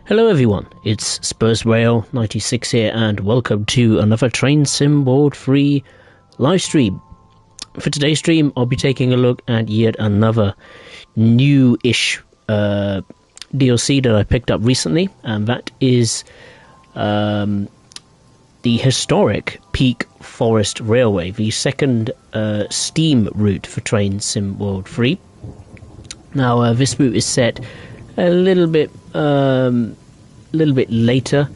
Hello everyone, it's Spurs Rail 96 here and welcome to another Train Sim World Free live stream. For today's stream I'll be taking a look at yet another new-ish DLC that I picked up recently, and that is the historic Peak Forest Railway, the second steam route for Train Sim World Free. Now this route is set a little bit later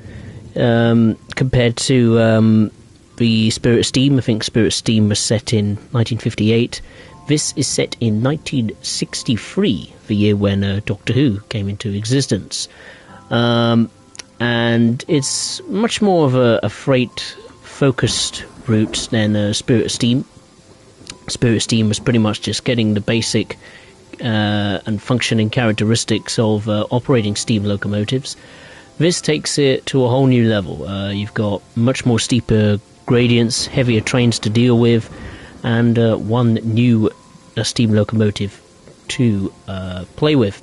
compared to the Spirit of Steam. I think Spirit of Steam was set in 1958. This is set in 1963, the year when Doctor Who came into existence. And it's much more of a freight-focused route than Spirit of Steam. Spirit of Steam was pretty much just getting the basic and functioning characteristics of operating steam locomotives. This takes it to a whole new level. You've got much more steeper gradients, heavier trains to deal with, and one new steam locomotive to play with.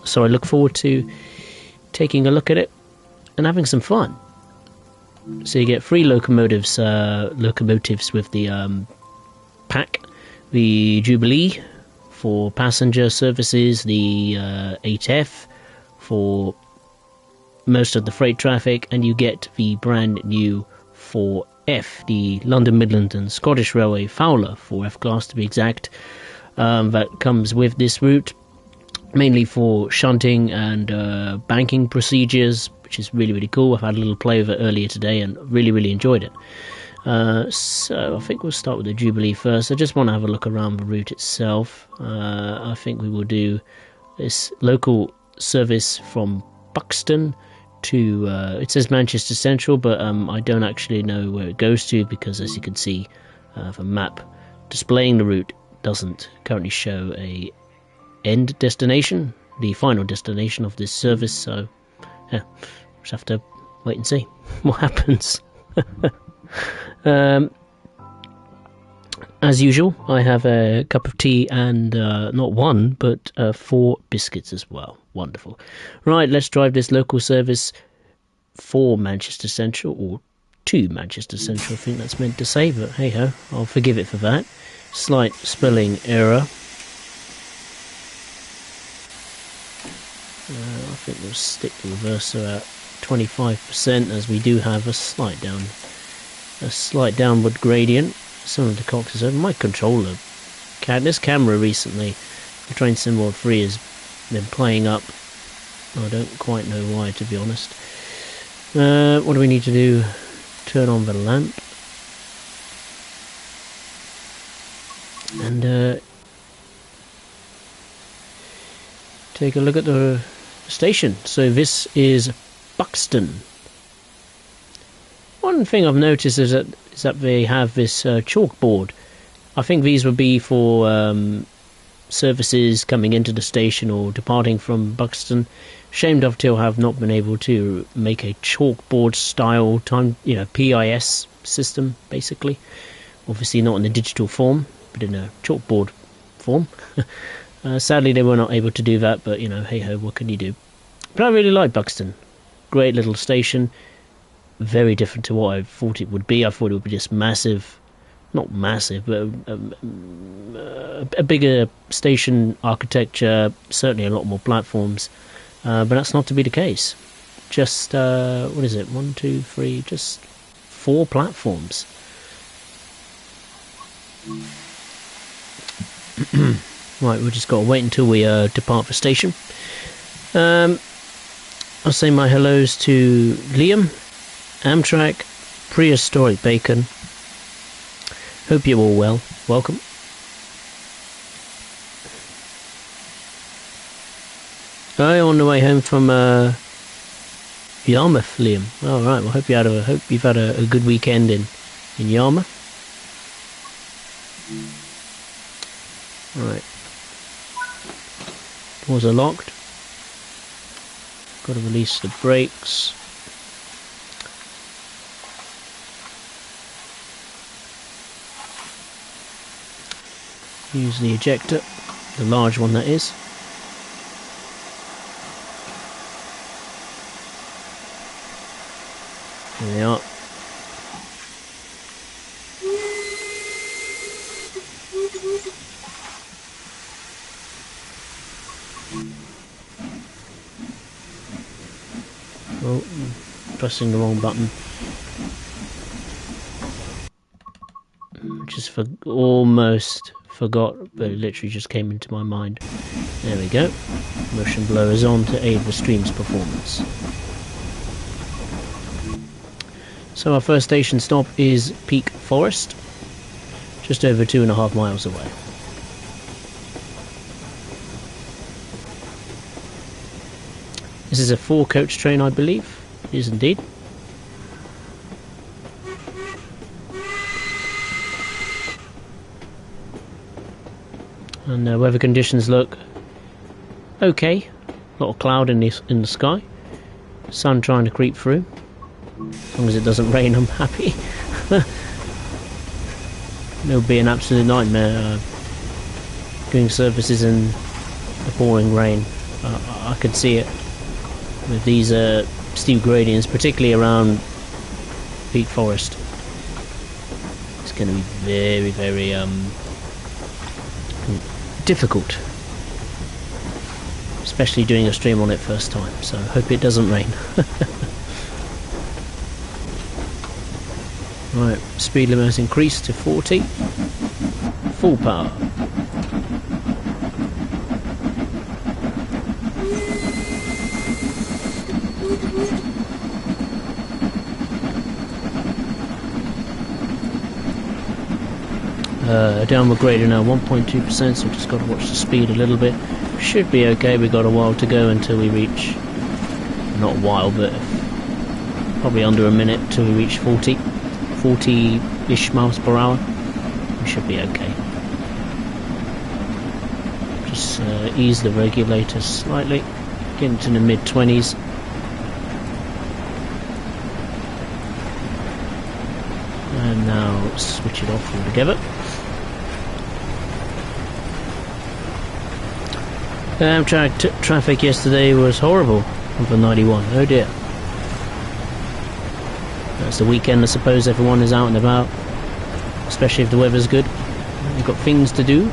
So I look forward to taking a look at it and having some fun. So you get 3 locomotives with the pack, the Jubilee for passenger services, the 8F for most of the freight traffic, and you get the brand new 4F, the London Midland and Scottish Railway Fowler 4F class to be exact, that comes with this route, mainly for shunting and banking procedures, which is really cool. I've had a little play with it earlier today and really enjoyed it. So I think we'll start with the Jubilee first. I just want to have a look around the route itself. I think we will do this local service from Buxton to, it says Manchester Central, but I don't actually know where it goes to, because as you can see, the map displaying the route doesn't currently show a end destination, the final destination of this service, so yeah, just have to wait and see what happens. As usual, I have a cup of tea and not one, but 4 biscuits as well. Wonderful. Right, let's drive this local service for Manchester Central, or to Manchester Central, I think that's meant to say, but hey ho, I'll forgive it for that. Slight spelling error. I think we'll stick the reverser at 25%, as we do have a slight downward gradient. Some of the cox is over. My controller, this camera recently, the Train Sim World 3 has been playing up. I don't quite know why, to be honest. What do we need to do? Turn on the lamp. And take a look at the station. So this is Buxton. One thing I've noticed is that they have this chalkboard. I think these would be for services coming into the station or departing from Buxton. Shame Dovetail have not been able to make a chalkboard style PIS system, basically. Obviously not in a digital form, but in a chalkboard form. Sadly they were not able to do that, but hey ho, what can you do? But I really like Buxton. Great little station. Very different to what I thought it would be. I thought it would be just massive, not massive, but a bigger station architecture, certainly a lot more platforms, but that's not to be the case. Just, what is it, 1, 2, 3, just 4 platforms. Right, we've just got to wait until we depart the station. I'll say my hellos to Liam, Amtrak, Prehistoric Bacon. Hope you're all well. Welcome. On the way home from Yarmouth, Liam. All right. Well, hope you've had a good weekend in Yarmouth. All right. Doors are locked. Got to release the brakes. Use the ejector, the large one that is. There we are. Oh, pressing the wrong button. Almost forgot, but it literally just came into my mind. There we go. Motion blur is on to aid the stream's performance. So our first station stop is Peak Forest, just over 2.5 miles away. This is a 4-coach train, I believe. It is indeed. And weather conditions look okay. A lot of cloud in the sky. Sun trying to creep through. As long as it doesn't rain, I'm happy. It'll be an absolute nightmare doing services in the pouring rain. I could see it with these steep gradients, particularly around Peak Forest. It's going to be very, very difficult, especially doing a stream on it first time, so I hope it doesn't rain. Right, speed limit has increased to 40, full power. Downward grader now 1.2%, so we've just got to watch the speed a little bit. Should be okay. We've got a while to go until we reach, not a while, but probably under a minute till we reach 40-ish miles per hour. We should be okay. Just ease the regulator slightly, get into the mid-20s. And now switch it off altogether. Traffic yesterday was horrible on the 91. Oh dear. That's the weekend, I suppose. Everyone is out and about, especially if the weather's good. You've got things to do,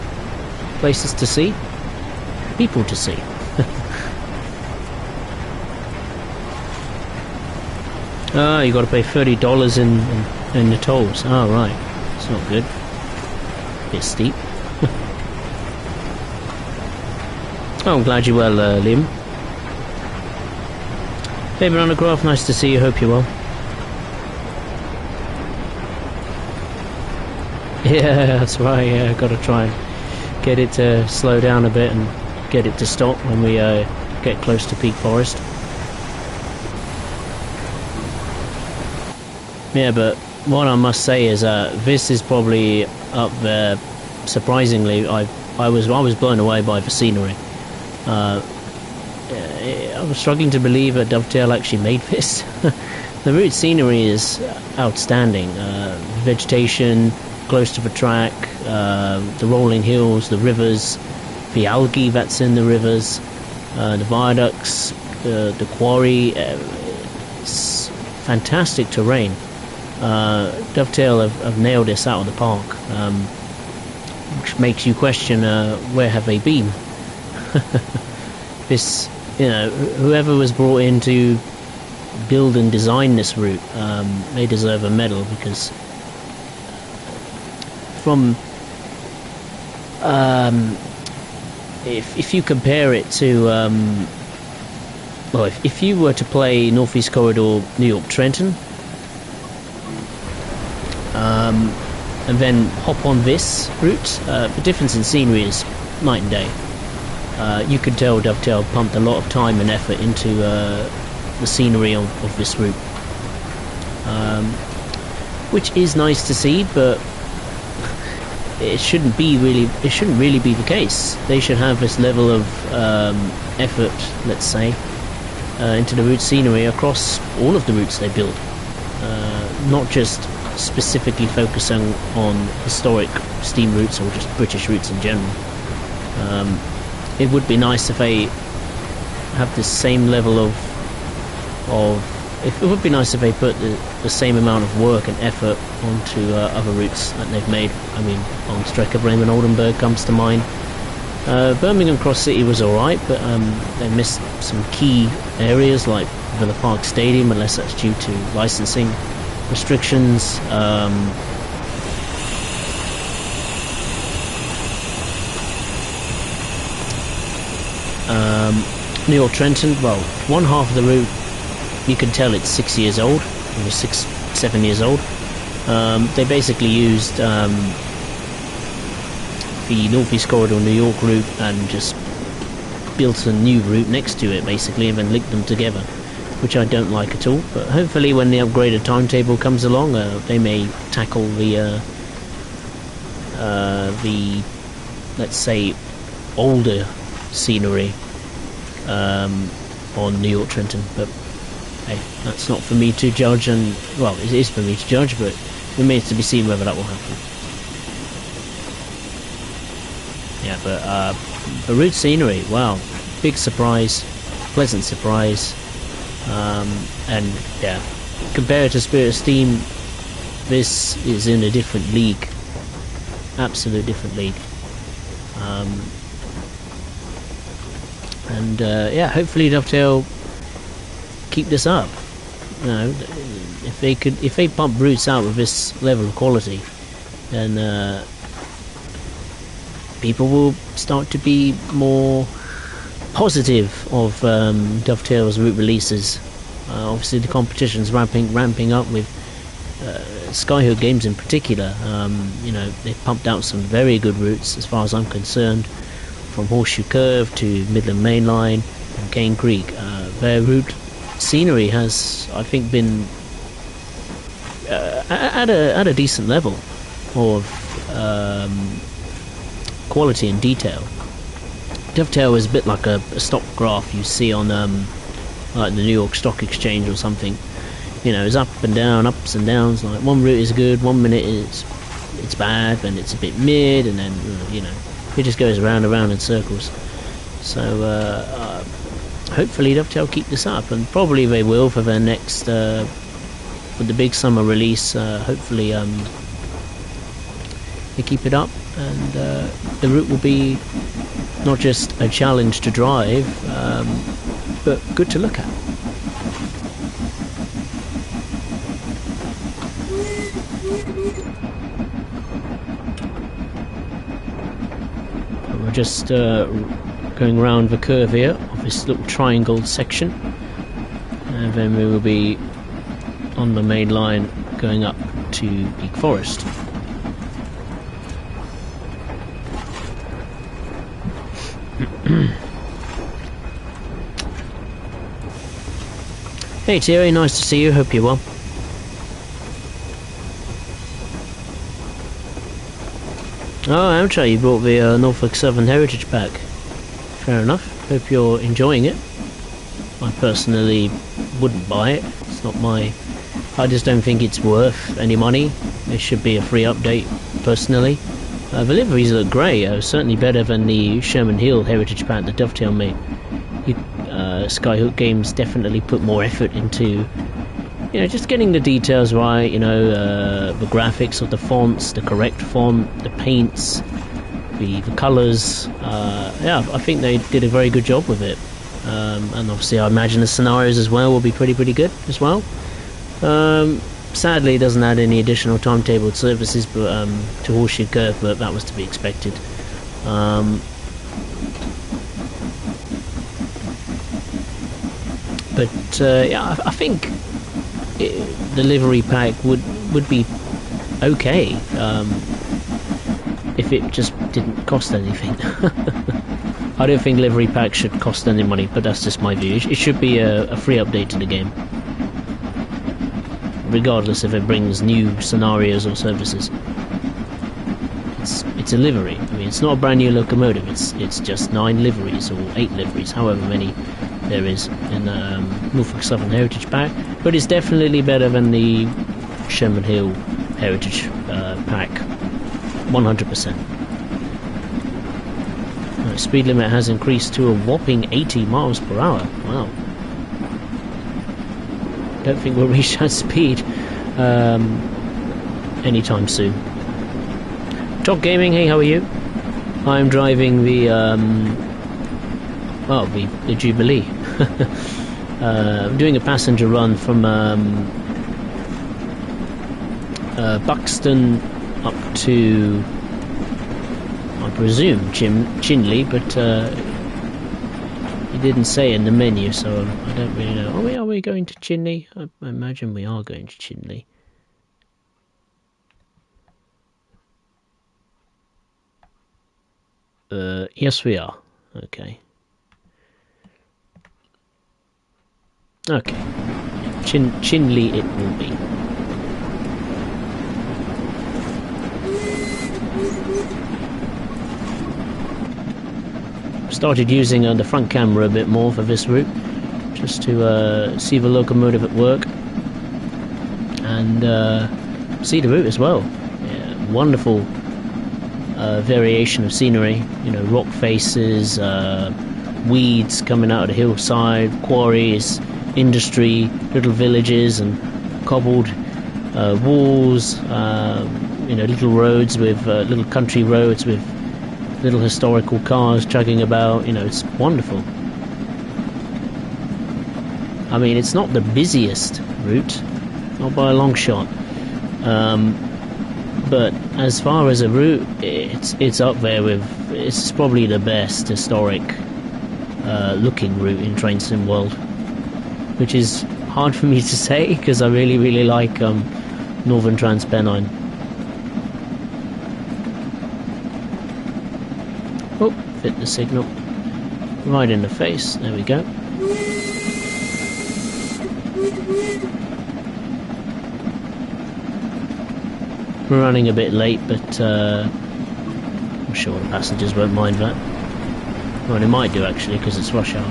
places to see, people to see. Ah, you got to pay $30 in the tolls. Oh right, it's not good. Bit steep. Oh, I'm glad you're well, Liam. Hey, Veronica, nice to see you. Hope you're well. Yeah, that's right. Yeah, got to try and get it to slow down a bit and get it to stop when we get close to Peak Forest. Yeah, but what I must say is this is probably up there. Surprisingly, I was blown away by the scenery. I was struggling to believe that Dovetail actually made this. The route scenery is outstanding. Vegetation close to the track, the rolling hills, the rivers, the algae that's in the rivers, the viaducts, the quarry. It's fantastic terrain. Dovetail have nailed this out of the park, which makes you question where have they been. This, whoever was brought in to build and design this route, they deserve a medal, because from if you compare it to well, if you were to play Northeast Corridor New York Trenton and then hop on this route, the difference in scenery is night and day. You could tell Dovetail pumped a lot of time and effort into the scenery of this route, which is nice to see, but it shouldn't really be the case. They should have this level of effort, let's say, into the route scenery across all of the routes they build, not just specifically focusing on historic steam routes or just British routes in general. It would be nice if they have this same level of it would be nice if they put the same amount of work and effort onto other routes that they've made. I mean, on Strecker, Bremen, Oldenburg comes to mind. Birmingham Cross City was alright, but they missed some key areas like Villa Park Stadium, unless that's due to licensing restrictions. New York Trenton, well, one half of the route you can tell it's 6 years old, or 7 years old. They basically used the Northeast Corridor New York route and just built a new route next to it basically, and then linked them together, which I don't like at all. But hopefully when the upgraded timetable comes along, they may tackle the let's say older scenery on New York Trenton. But hey, that's not for me to judge, and well, it is for me to judge, but it remains to be seen whether that will happen. Yeah, but the route scenery, wow, big surprise, pleasant surprise, and yeah, compared to Spirit of Steam, this is in a different league, absolute different league. And yeah, hopefully Dovetail keep this up. You know, if they pump routes out with this level of quality, then people will start to be more positive of Dovetail's route releases. Obviously, the competition's ramping up with Skyhook Games in particular. You know, they've pumped out some very good routes, as far as I'm concerned, from Horseshoe Curve to Midland Main Line and Cane Creek. Their route scenery has, I think, been at a decent level of quality and detail. Dovetail is a bit like a stock graph you see on like the New York Stock Exchange or something. You know, it's up and down, ups and downs. Like one route is good, 1 minute it's bad, then it's a bit mid, and then you know, it just goes round and round in circles. So hopefully Dovetail keep this up, and probably they will for their next for the big summer release. Hopefully they keep it up, and the route will be not just a challenge to drive, but good to look at. We're just going around the curve here of this little triangle section, and then we will be on the main line going up to Peak Forest. Hey Thierry, nice to see you, hope you're well. Oh, Amcha, you brought the Norfolk Southern Heritage Pack. Fair enough, hope you're enjoying it. I personally wouldn't buy it, it's not my... I just don't think it's worth any money. It should be a free update, personally. The liveries look great, certainly better than the Sherman Hill Heritage Pack that Dovetail made. Skyhook Games definitely put more effort into, you know, just getting the details right, you know, the graphics of the fonts, the correct font, the paints, the colours. Yeah, I think they did a very good job with it. And obviously I imagine the scenarios as well will be pretty good as well. Sadly it doesn't add any additional timetabled services but to Horseshoe Curve, but that was to be expected. But yeah, I think the livery pack would be okay if it just didn't cost anything. I don't think livery packs should cost any money, but that's just my view. It should be a free update to the game, regardless if it brings new scenarios or services. It's a livery. I mean, it's not a brand new locomotive. It's just 9 liveries or 8 liveries, however many there is in Norfolk Southern Heritage Pack. But it's definitely better than the Sherman Hill Heritage Pack, 100%. Speed limit has increased to a whopping 80 miles per hour. Wow. don't think we'll reach that speed anytime soon. Top Gaming, hey, how are you? I'm driving the the Jubilee. I'm doing a passenger run from Buxton up to, I presume, Chinley, but he didn't say in the menu, so I don't really know. Are we going to Chinley? I imagine we are going to Chinley. Yes, we are. Okay. Okay. Chinley it will be. Started using the front camera a bit more for this route, just to see the locomotive at work and see the route as well. Yeah, wonderful variation of scenery, you know, rock faces, weeds coming out of the hillside, quarries, industry, little villages and cobbled walls, you know, little roads with little country roads with little historical cars chugging about. You know, it's wonderful. I mean, it's not the busiest route, not by a long shot, but as far as a route, it's up there with, it's probably the best historic looking route in Train Sim World, which is hard for me to say because I really like Northern Transpennine. Oh, fit the signal right in the face. There we go. We're running a bit late, but I'm sure the passengers won't mind that. Well, they might do actually, because it's rush hour.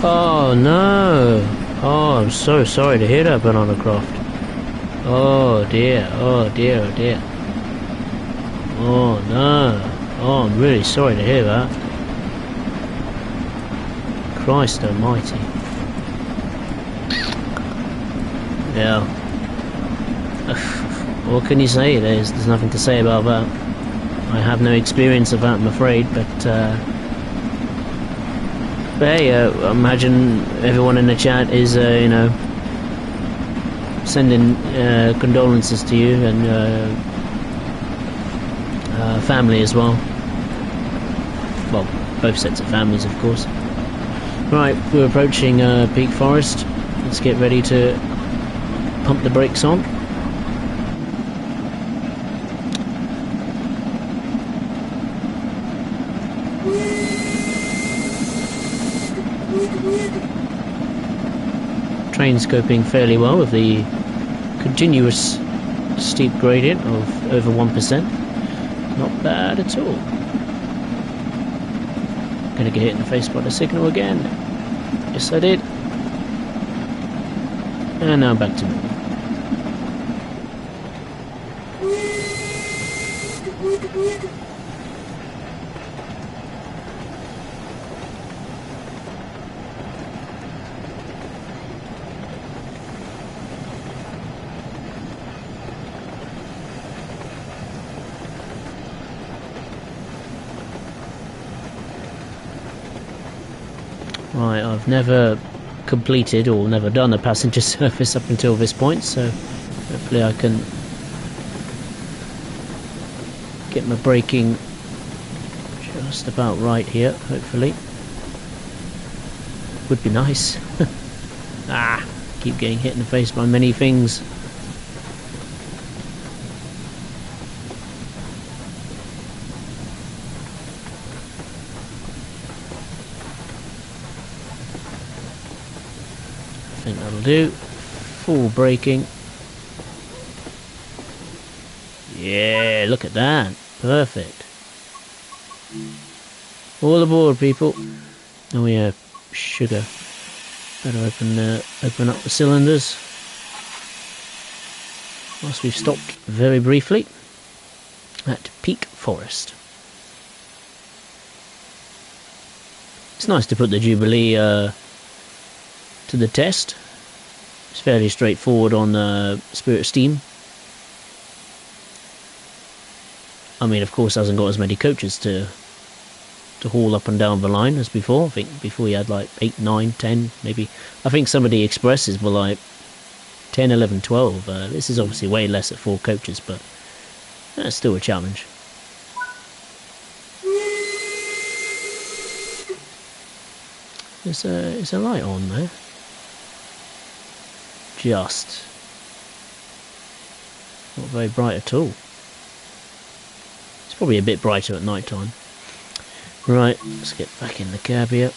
Oh no! Oh, I'm so sorry to hear that, Banana Croft. Oh dear, oh dear, oh dear. Oh no. Oh, I'm really sorry to hear that. Christ almighty. Yeah. What can you say? There's nothing to say about that. I have no experience of that, I'm afraid, but hey, I imagine everyone in the chat is, you know, sending condolences to you and family as well. Well, both sets of families, of course. Right, we're approaching Peak Forest. Let's get ready to pump the brakes on. Train's coping fairly well with the continuous steep gradient of over 1%. Not bad at all. Gonna get hit in the face by the signal again. Yes, I did. And now back to normal. Right, I've never completed or never done a passenger service up until this point, so hopefully I can get my braking just about right here, hopefully. Would be nice. Ah, keep getting hit in the face by many things. I think that'll do. Full braking. Yeah, look at that. Perfect. All aboard, people. Oh yeah, sugar. Better open up the cylinders. Whilst we've stopped very briefly at Peak Forest. It's nice to put the Jubilee to the test. It's fairly straightforward on Spirit Steam. I mean, of course, hasn't got as many coaches to haul up and down the line as before. I think before you had like 8, 9, 10, maybe. I think some of the expresses were like 10, 11, 12. This is obviously way less at 4 coaches, but that's still a challenge. There's a light on there. Just not very bright at all. It's probably a bit brighter at night time. Right, let's get back in the cab here.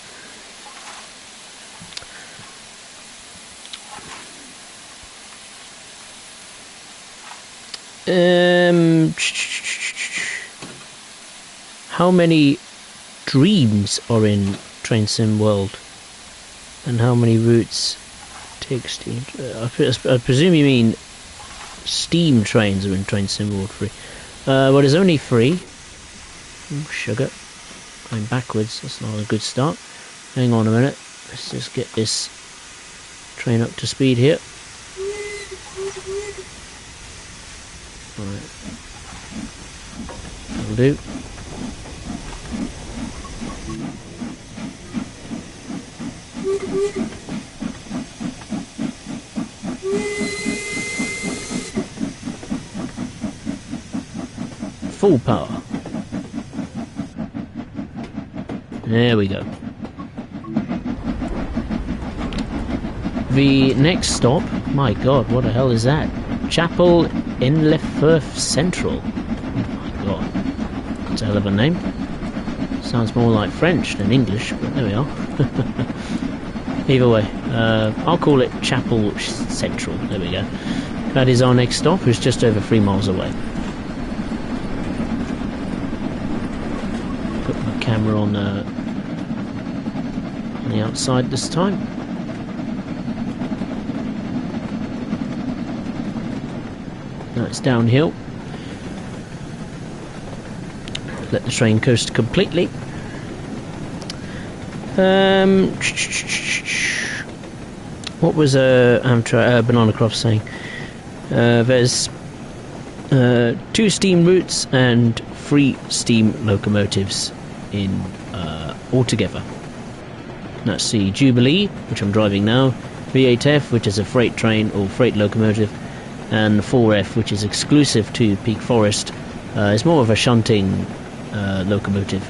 How many dreams are in Train Sim World? And how many routes take steam? I presume you mean steam trains are in Train Sim World 3. Well, there's only 3. Ooh, sugar. Going backwards, that's not a good start. Hang on a minute. Let's just get this train up to speed here. Right. That'll do. Full power. There we go. The next stop, my god, what the hell is that? Chapel in Le Firth Central. Oh my god. That's a hell of a name. Sounds more like French than English, but there we are. Either way, I'll call it Chapel Central. There we go. That is our next stop, it's just over 3 miles away. Put my camera on the outside this time. Now it's downhill. Let the train coast completely. What was Banana Croft saying? There's 2 steam routes and 3 steam locomotives in altogether. That's the Jubilee, which I'm driving now, V8F, which is a freight train or freight locomotive, and 4F, which is exclusive to Peak Forest. It's more of a shunting locomotive.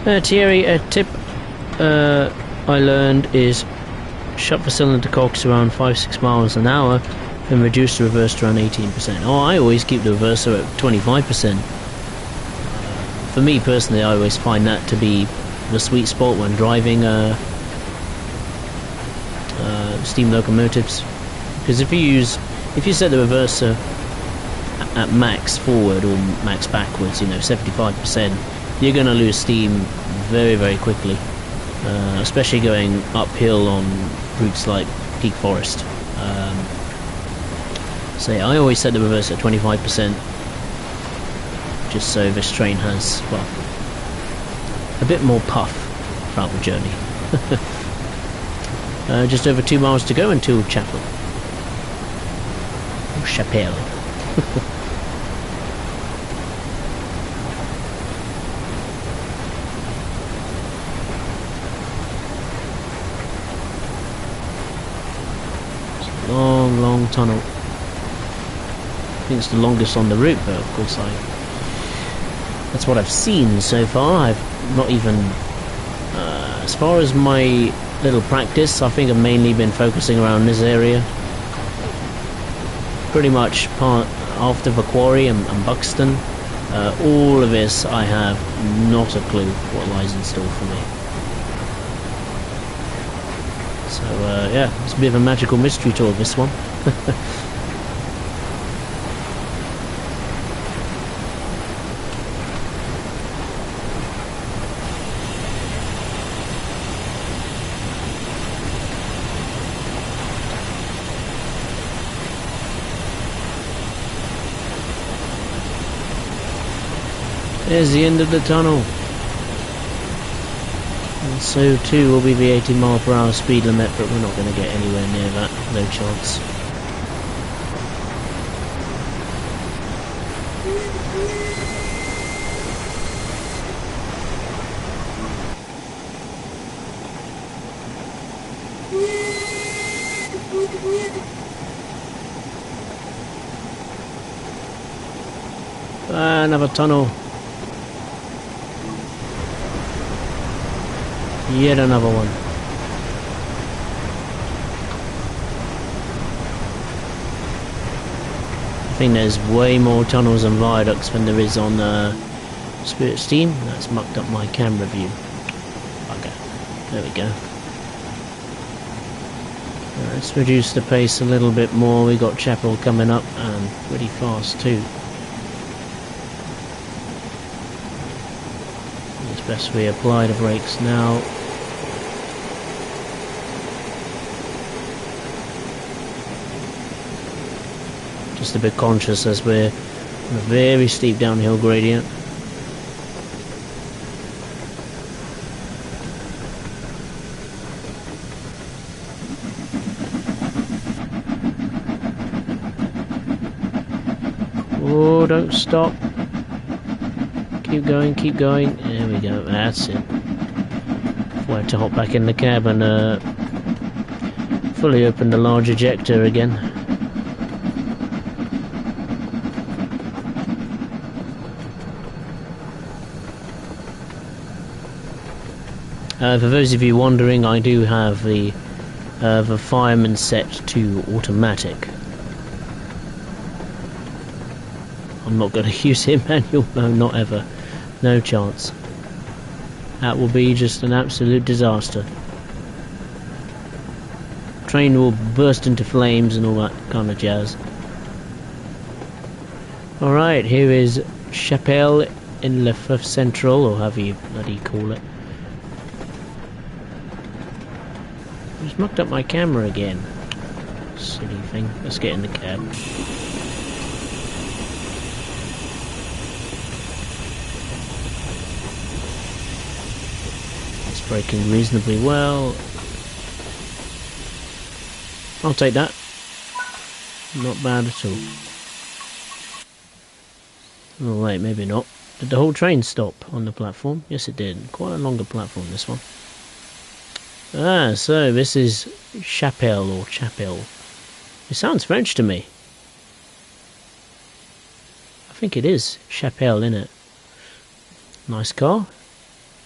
Thierry, a tip I learned is shut the cylinder cocks around 5-6 miles an hour and reduce the reverse to around 18%. Oh, I always keep the reverser at 25%. For me personally, I always find that to be the sweet spot when driving steam locomotives. Because if you set the reverser at max forward or max backwards, 75%, you're going to lose steam very, very quickly. Especially going uphill on routes like Peak Forest. So yeah, I always set the reverse at 25%, just so this train has, well, a bit more puff throughout the journey. Just over 2 miles to go until Chapel. Or Chapelle. Long, long tunnel. I think it's the longest on the route, but of course that's what I've seen so far. I've not even, as far as my little practice, I think I've mainly been focusing around this area. Pretty much after the quarry and Buxton, all of this I have not a clue what lies in store for me. So yeah, it's a bit of a magical mystery tour, this one. There's the end of the tunnel. And so too will be the 80 mph speed limit, but we're not going to get anywhere near that. No chance. Another tunnel. Yet another one. I think there's way more tunnels and viaducts than there is on Spirit Steam. That's mucked up my camera view. Okay, there we go. Let's reduce the pace a little bit more. We got Chapel coming up and pretty fast too. It's best we apply the brakes now. Just a bit conscious as we're on a very steep downhill gradient. Oh, don't stop. Keep going, keep going. There we go, that's it. I have to hop back in the cab and fully open the large ejector again. For those of you wondering, I do have the fireman set to automatic. I'm not going to use him manual, no, not ever. No chance. That will be just an absolute disaster. Train will burst into flames and all that kind of jazz. Alright, here is Chapelle in Le Fleuve Central, or however you bloody call it. Just mucked up my camera again. Silly thing. Let's get in the cab. It's braking reasonably well. I'll take that. Not bad at all. Oh wait, maybe not. Did the whole train stop on the platform? Yes it did. Quite a longer platform, this one. Ah, so this is Chapelle or Chapelle. It sounds French to me. I think it is Chapelle, innit? Nice car.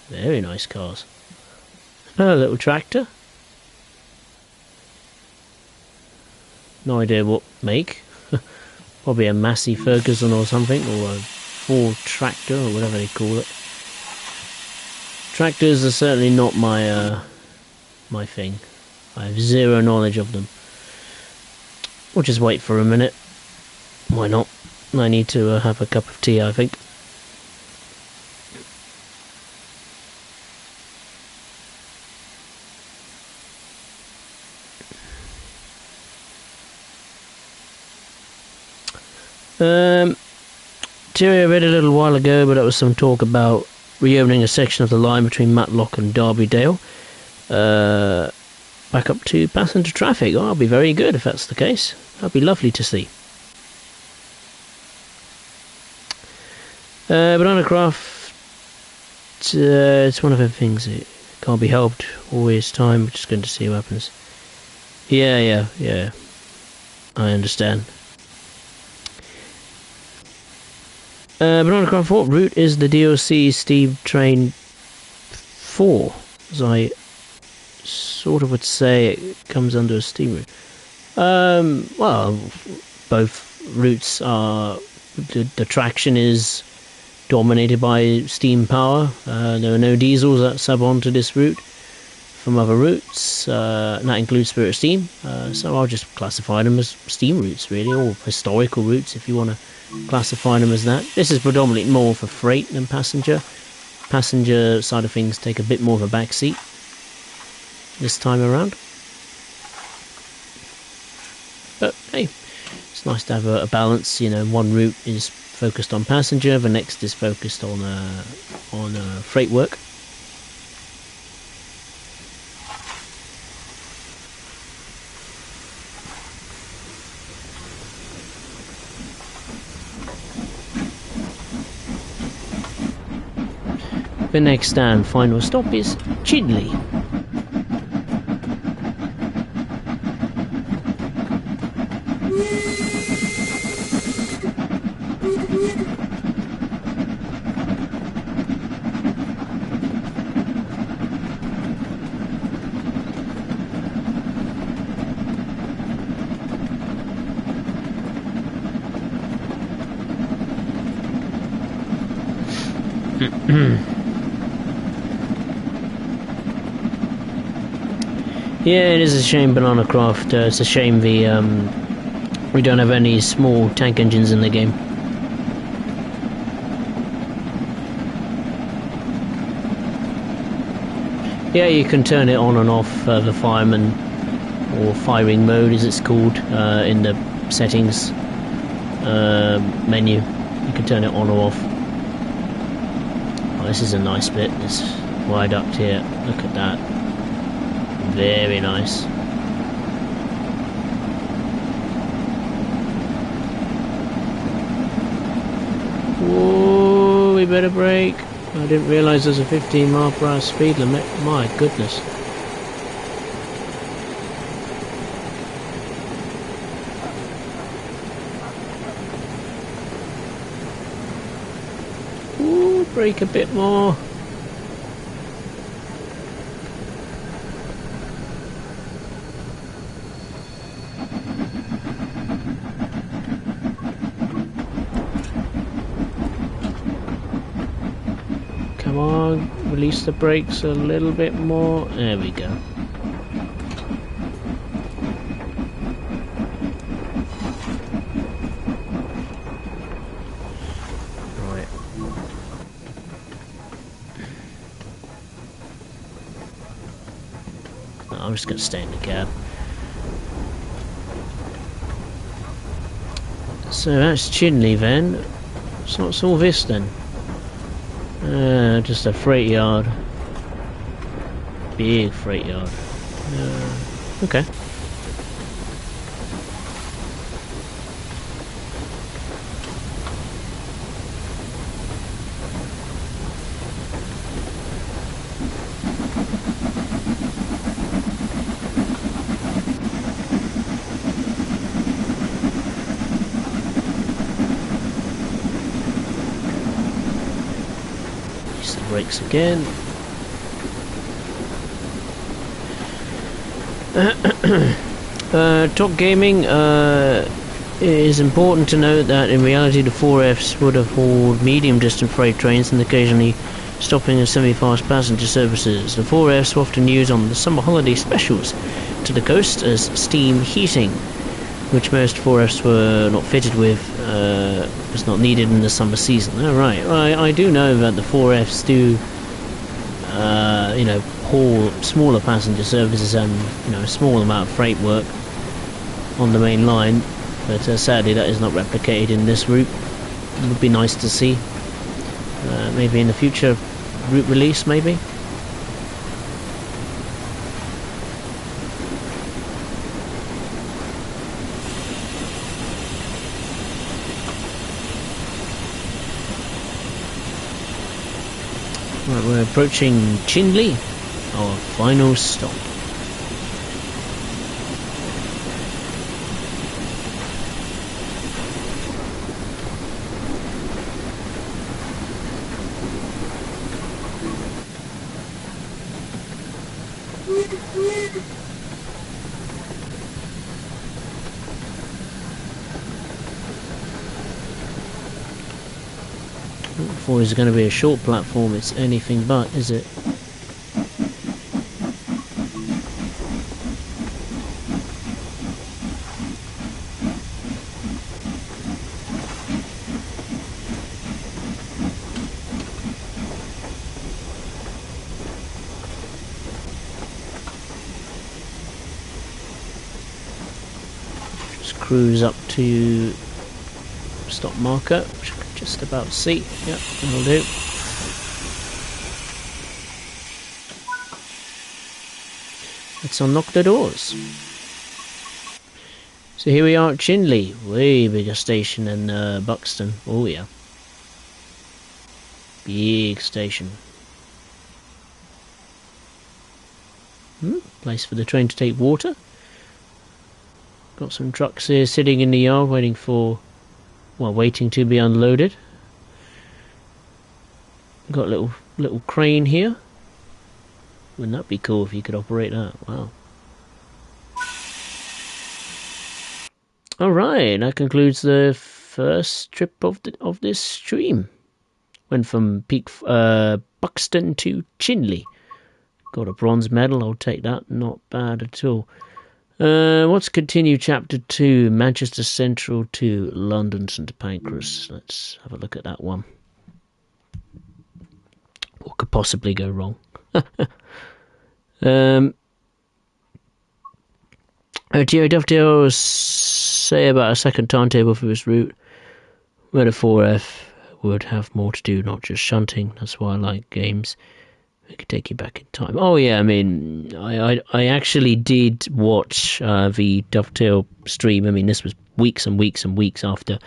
Very nice cars. A little tractor. No idea what make. Probably a Massey Ferguson or something, or a Ford tractor or whatever they call it. Tractors are certainly not my my thing. I have zero knowledge of them. We'll just wait for a minute. Why not? I need to have a cup of tea, I think. Terry, I read a little while ago, but that was some talk about reopening a section of the line between Matlock and Darbydale. Back up to passenger traffic. Oh, that'll be very good if that's the case. That'd be lovely to see. Banana craft, it's one of the things that can't be helped. Always time. We're just going to see what happens. Yeah. I understand. Banana craft, what route is the DOC Steve Train for? As I sort of would say it comes under a steam route. Well, both routes are... The traction is dominated by steam power. There are no diesels that sub onto this route from other routes, and that includes Spirit Steam. So I'll just classify them as steam routes, really, or historical routes if you want to classify them as that. This is predominantly more for freight than passenger. Passenger side of things take a bit more of a back seat this time around. But hey, it's nice to have a balance. You know, one route is focused on passenger, the next is focused on freight work. The next and final stop is Chinley. Yeah, it is a shame, Banana Craft. It's a shame we don't have any small tank engines in the game. Yeah, you can turn it on and off, the fireman, or firing mode as it's called, in the settings menu. You can turn it on or off. Oh, this is a nice bit, this viaduct here. Look at that. Very nice. Whoa, we better brake. I didn't realise there's a 15 mile per hour speed limit. My goodness. Ooh, brake a bit more. Come on, release the brakes a little bit more. There we go. Right. No, I'm just going to stay in the cab. So that's Chinley then. So what's all this then? Just a freight yard. Big freight yard. Okay. Brakes again. Top Gaming, it is important to note that in reality the 4Fs would have hauled medium distance freight trains and occasionally stopping in semi-fast passenger services. The 4Fs were often used on the summer holiday specials to the coast as steam heating, which most 4Fs were not fitted with, was not needed in the summer season. Alright, I do know that the 4Fs do, you know, haul smaller passenger services and, you know, a small amount of freight work on the main line, but sadly that is not replicated in this route. It would be nice to see. Maybe in the future route release, maybe? Right, we're approaching Chinley, our final stop. Before it's going to be a short platform, it's anything but, is it? Just cruise up to stop marker. Just about C. Yep, that'll do. Let's unlock the doors. So here we are at Chinley. Way bigger station than Buxton. Oh yeah. Big station. Place for the train to take water. Got some trucks here sitting in the yard waiting to be unloaded. Got a little crane here. Wouldn't that be cool if you could operate that? Wow. Alright, that concludes the first trip of this stream. Went from Buxton to Chinley. Got a bronze medal, I'll take that. Not bad at all. Let's continue chapter 2, Manchester Central to London St Pancras. Let's have a look at that one. What could possibly go wrong? Geo Dovetail say about a second timetable for this route, where the 4F would have more to do, not just shunting. That's why I like games. It could take you back in time. Oh yeah, I mean, I actually did watch the Dovetail stream. I mean, this was weeks and weeks and weeks after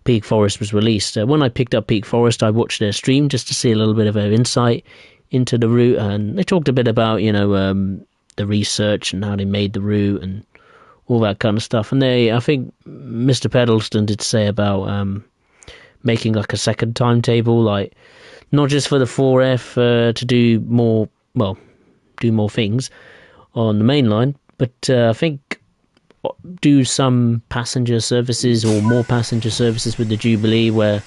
Peak Forest was released. When I picked up Peak Forest, I watched their stream just to see a little bit of their insight into the route, and they talked a bit about, the research and how they made the route and all that kind of stuff. And I think Mr. Pedalston did say about making like a second timetable, like not just for the 4F to do more things on the main line, but I think do some passenger services or more passenger services with the Jubilee, where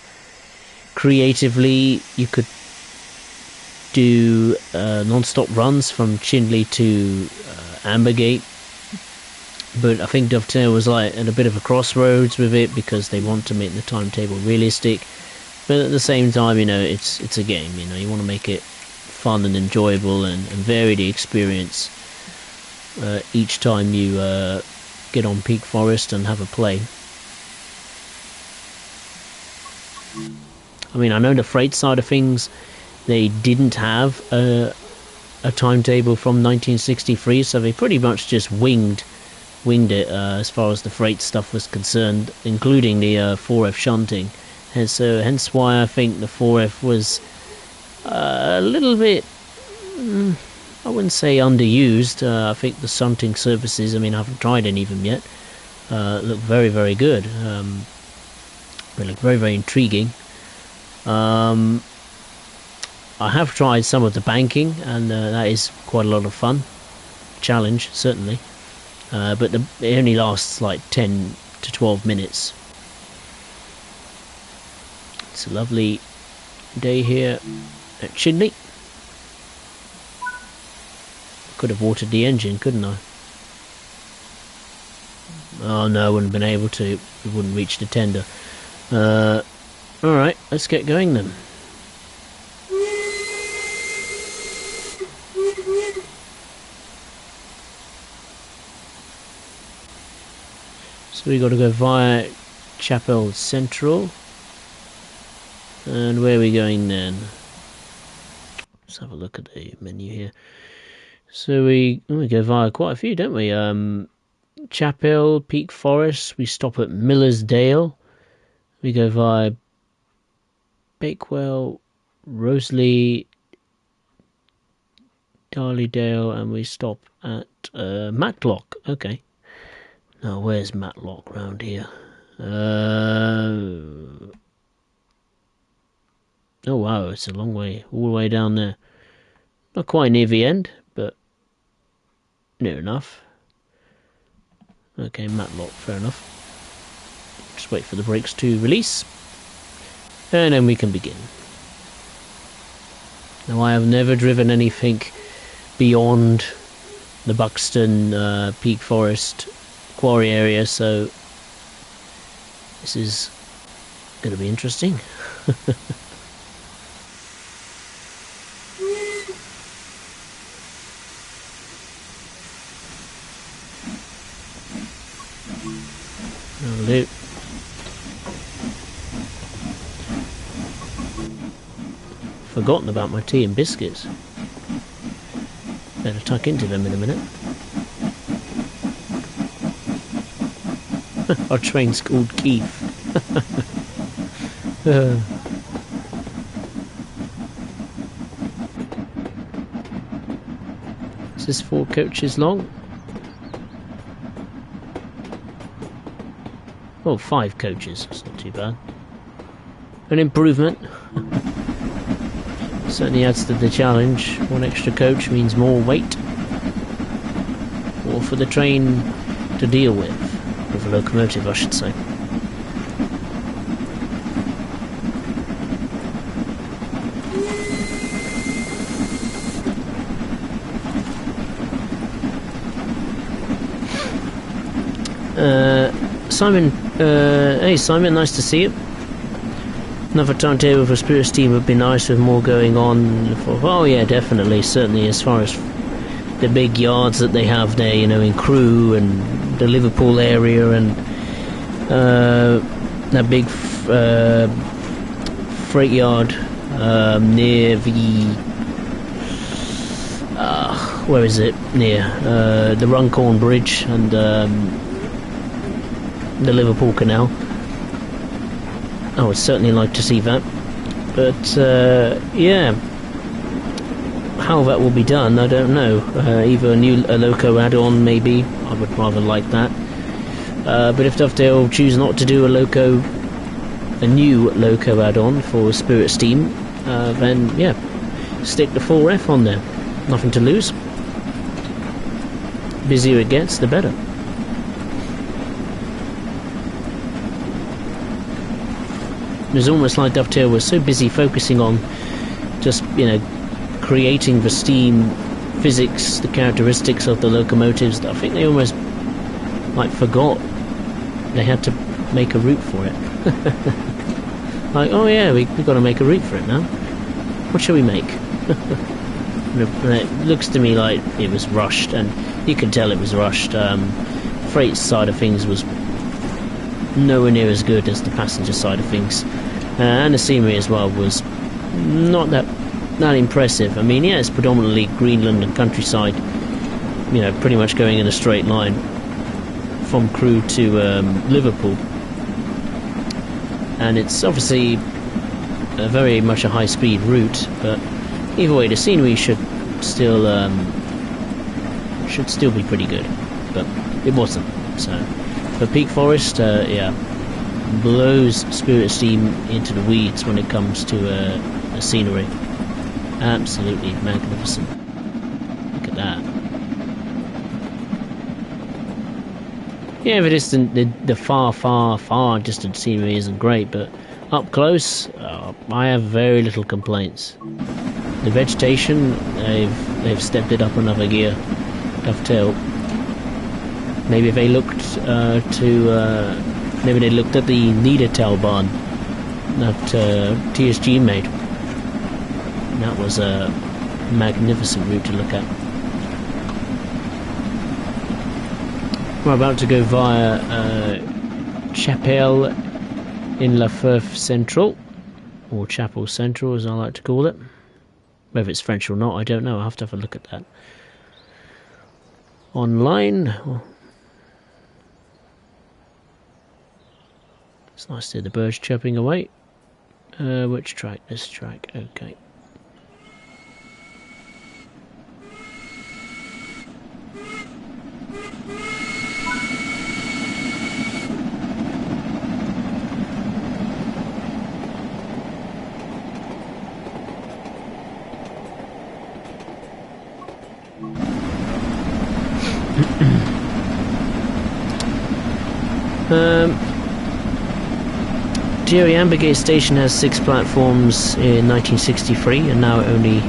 creatively you could do non-stop runs from Chinley to Ambergate. But I think Dovetail was like at a bit of a crossroads with it because they want to make the timetable realistic, but at the same time, it's a game. You want to make it fun and enjoyable and vary the experience each time you get on Peak Forest and have a play. I mean, I know the freight side of things, they didn't have a timetable from 1963, so they pretty much just winged it as far as the freight stuff was concerned, including the 4F shunting. And so hence why I think the 4F was a little bit, I wouldn't say underused. I think the shunting services, I mean, I haven't tried any of them yet, look very, very good. They look very, very intriguing. I have tried some of the banking, and that is quite a lot of fun. Challenge, certainly. But it only lasts like 10 to 12 minutes. It's a lovely day here at Chinley. Could have watered the engine, couldn't I? Oh no, I wouldn't have been able to. We wouldn't reach the tender. Alright, let's get going then. So we got to go via Chapel Central. And where are we going then? Let's have a look at the menu here. So we go via quite a few, don't we? Chapel, Peak Forest. We stop at Millersdale. We go via Bakewell, Roseley, Darleydale, and we stop at Matlock. Okay. Now, where's Matlock round here? Oh wow, it's a long way, all the way down there. Not quite near the end, but near enough. Okay, Matlock, fair enough. Just wait for the brakes to release, and then we can begin. Now, I have never driven anything beyond the Buxton Peak Forest quarry area, so this is going to be interesting. forgotten about my tea and biscuits. Better tuck into them in a minute. Our train's called Keith. Is this 4 coaches long? Oh, 5 coaches. It's not too bad. An improvement. Certainly adds to the challenge. 1 extra coach means more weight. Or for the train to deal with. Or the locomotive, I should say. Simon, hey Simon, nice to see you. Another timetable for Spirit's team would be nice with more going on. Oh yeah, definitely, certainly as far as the big yards that they have there, you know, in Crewe and the Liverpool area and that big freight yard near the where is it? Near the Runcorn Bridge and the Liverpool Canal. I would certainly like to see that, but yeah, how that will be done, I don't know. Either a loco add-on, maybe. I would rather like that. But if Dovetail choose not to do a new loco add-on for Spirit Steam, then yeah, stick the 4F on there. Nothing to lose. Busier it gets, the better. It was almost like Dovetail was so busy focusing on just, you know, creating the steam physics, the characteristics of the locomotives, that I think they almost like forgot they had to make a route for it. Like, oh yeah, we got to make a route for it now. What shall we make? And it looks to me like it was rushed, and you can tell it was rushed. Freight side of things was nowhere near as good as the passenger side of things, and the scenery as well was not that impressive. I mean, yeah, it's predominantly Greenland and countryside, you know, pretty much going in a straight line from Crewe to Liverpool, and it's obviously very much a high-speed route, but either way, the scenery should still be pretty good, but it wasn't. So for Peak Forest, yeah, blows Spirit Steam into the weeds when it comes to scenery. Absolutely magnificent. Look at that. Yeah, the far distant scenery isn't great, but up close, I have very little complaints. The vegetation, they've stepped it up another gear. Dovetail. Maybe they looked maybe they looked at the Niedertal barn that TSG made. That was a magnificent route to look at. We're about to go via Chapelle in La Firth Central, or Chapel Central as I like to call it. Whether it's French or not, I don't know. I'll have to have a look at that. Online. It's nice to hear the birds chirping away. Which track? This track. Okay. Jerry Ambergate station has 6 platforms in 1963, and now only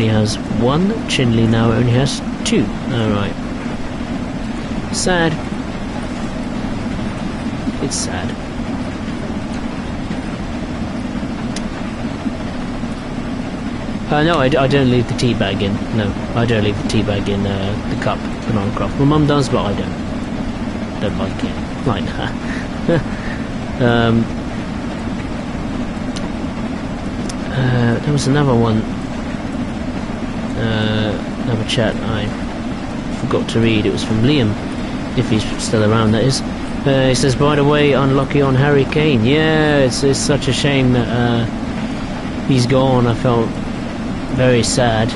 has 1. Chinley now only has 2. All right. Sad. It's sad. No, I don't leave the tea bag in. No, I don't leave the tea bag in the cup, banana craft. My mum does, but I don't. Don't like it. Like that. There was another one, another chat I forgot to read. It was from Liam, if he's still around, that is. He says, by the way, unlucky on Harry Kane. Yeah, it's such a shame that he's gone. I felt very sad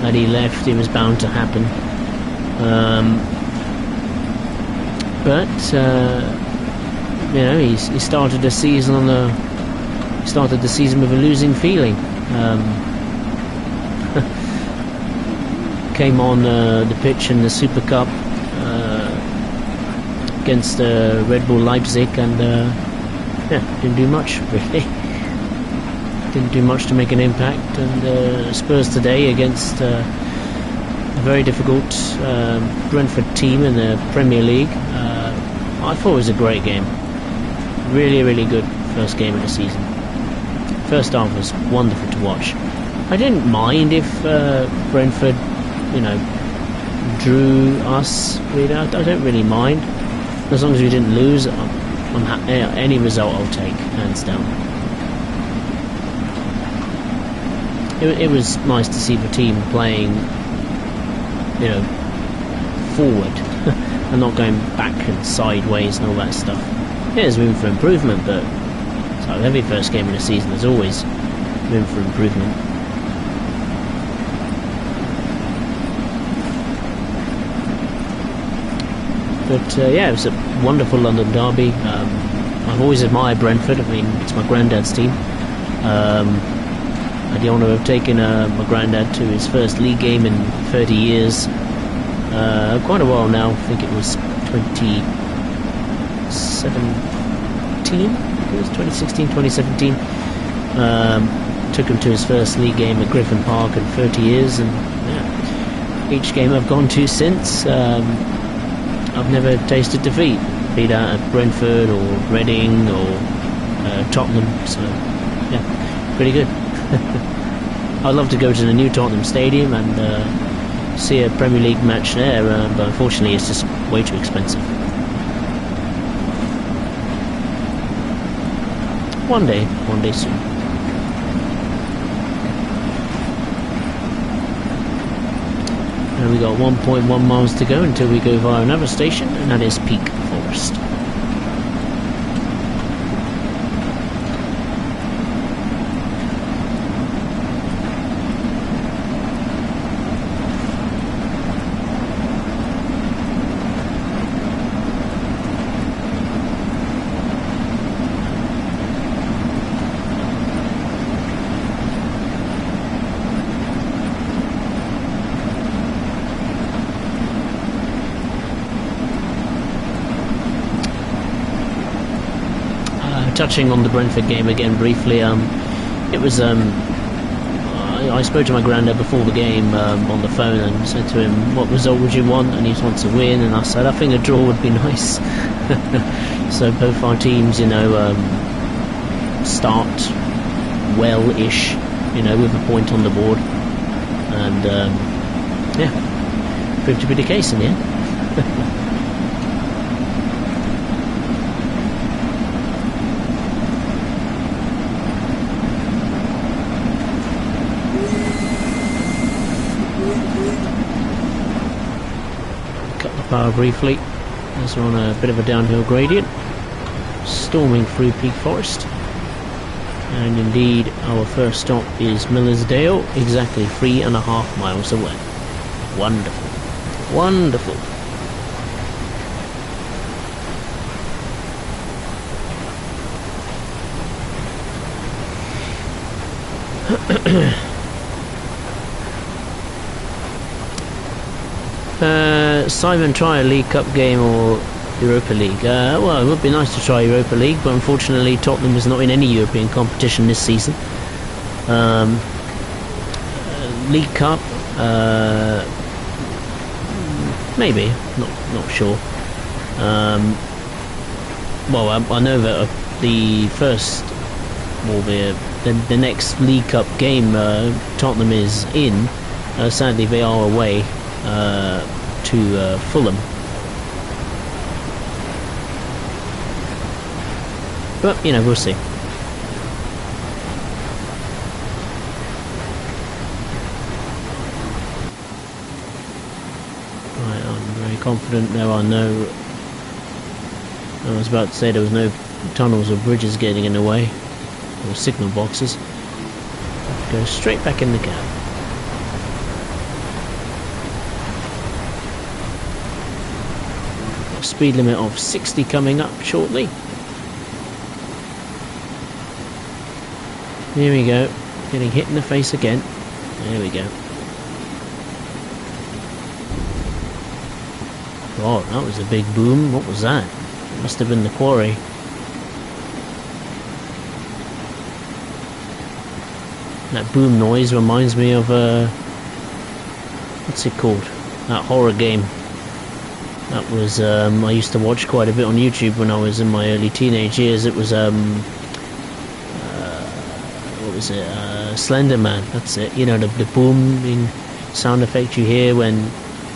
that he left. It was bound to happen. But you know, he started the season on the season with a losing feeling. Came on the pitch in the Super Cup against Red Bull Leipzig, and yeah, didn't do much really. Didn't do much to make an impact. And Spurs today against a very difficult Brentford team in the Premier League. I thought it was a great game. Really, really good first game of the season. First half was wonderful to watch. I didn't mind if Brentford, you know, drew us. Really, I don't really mind as long as we didn't lose. Any result I'll take, hands down. It was nice to see the team playing, you know, forward and not going back and sideways and all that stuff. Yeah, there's room for improvement, but so every first game of the season there's always room for improvement. But yeah, it was a wonderful London derby. I've always admired Brentford. I mean, it's my granddad's team. I had the honour of taking my granddad to his first league game in 30 years. Quite a while now. I think it was 2017. It was 2016, 2017. Took him to his first league game at Griffin Park in 30 years, and yeah, each game I've gone to since, I've never tasted defeat, be that at Brentford or Reading or Tottenham. So yeah, pretty good. I'd love to go to the new Tottenham Stadium and see a Premier League match there, but unfortunately it's just way too expensive. One day soon. And we got 1.1 miles to go until we go via another station, and that is Peak Forest. Touching on the Brentford game again briefly, it was I spoke to my granddad before the game on the phone and said to him, what result would you want? And he wants to win, and I said I think a draw would be nice. So both our teams, you know, start well-ish, you know, with a point on the board, and yeah, proved to be the case in the end. Power briefly as we're on a bit of a downhill gradient, storming through Peak Forest, and indeed our first stop is Millersdale, exactly 3.5 miles away. Wonderful, wonderful. Simon, try a League Cup game or Europa League. Well, it would be nice to try Europa League, but unfortunately Tottenham is not in any European competition this season. League Cup, maybe, not sure. Well, I know that the first, or the next League Cup game Tottenham is in, sadly they are away to Fulham. But, you know, we'll see. confident there are no... I was about to say there was no tunnels or bridges getting in the way, or signal boxes. Go straight back in the cab. Speed limit of 60 coming up shortly. Here we go, getting hit in the face again. There we go. Oh, that was a big boom. What was that? Must have been the quarry. That boom noise reminds me of what's it called? That horror game. That was I used to watch quite a bit on YouTube when I was in my early teenage years. It was what was it? Slender Man. That's it. You know, the booming sound effect you hear when,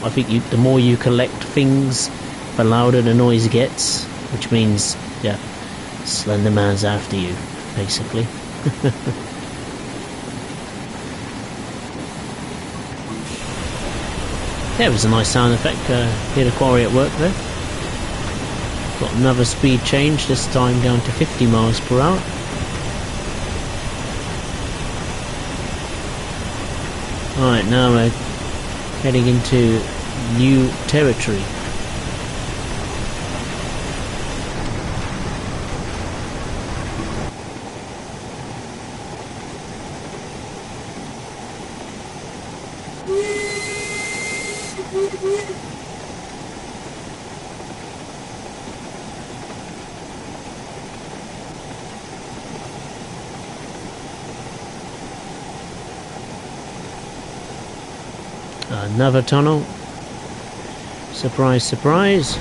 I think the more you collect things, the louder the noise gets, which means, yeah, Slender Man's after you, basically. Yeah, it was a nice sound effect. Hear the quarry at work there. Got another speed change, this time down to 50 miles per hour. Alright, now we're heading into new territory. Another tunnel. Surprise, surprise.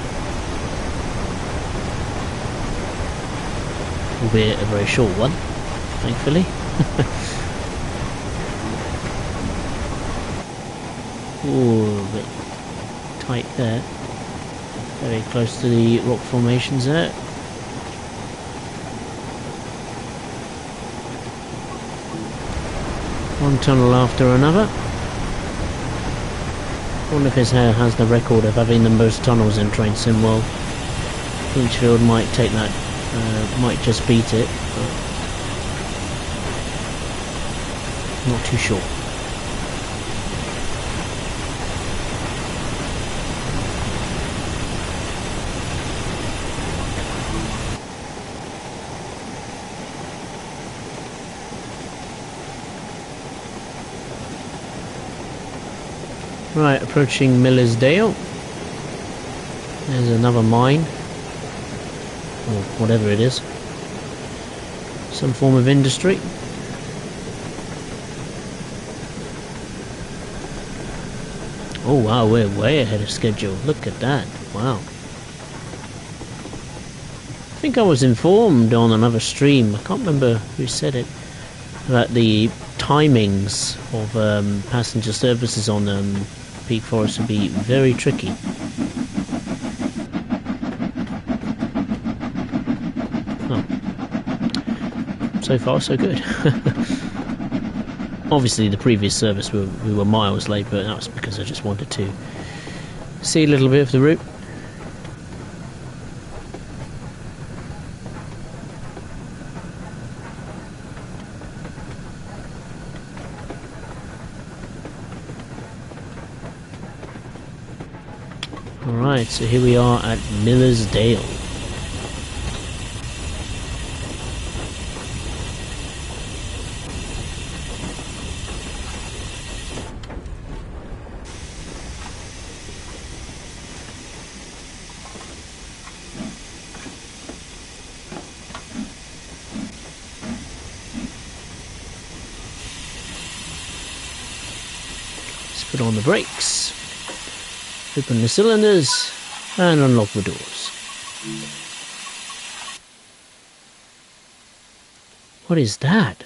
Albeit a very short one, thankfully. Ooh, a bit tight there. Very close to the rock formations there. One tunnel after another. Wonder if has the record of having the most tunnels in Train Sim World. Finchfield might take that, might just beat it, but not too sure. Right, approaching Millersdale. There's another mine, or whatever it is. Some form of industry. Oh wow, we're way ahead of schedule. Look at that. Wow. I think I was informed on another stream, I can't remember who said it, that the timings of passenger services on Peak Forest would be very tricky. Oh. So far, so good. Obviously, the previous service we were miles late, but that was because I just wanted to see a little bit of the route. Alright, so here we are at Millersdale. Let's put on the brakes. Open the cylinders and unlock the doors. What is that?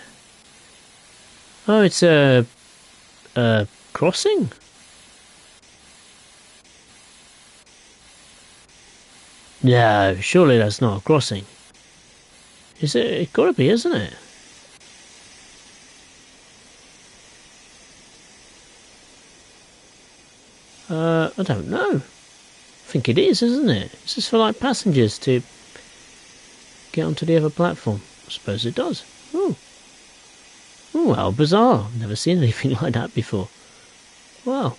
Oh, it's a crossing? No, surely that's not a crossing. Is it? It gotta be, isn't it? I don't know. think it is, isn't it? It's just for like passengers to get onto the other platform. I suppose it does. Oh. Oh, how bizarre. I've never seen anything like that before. Wow.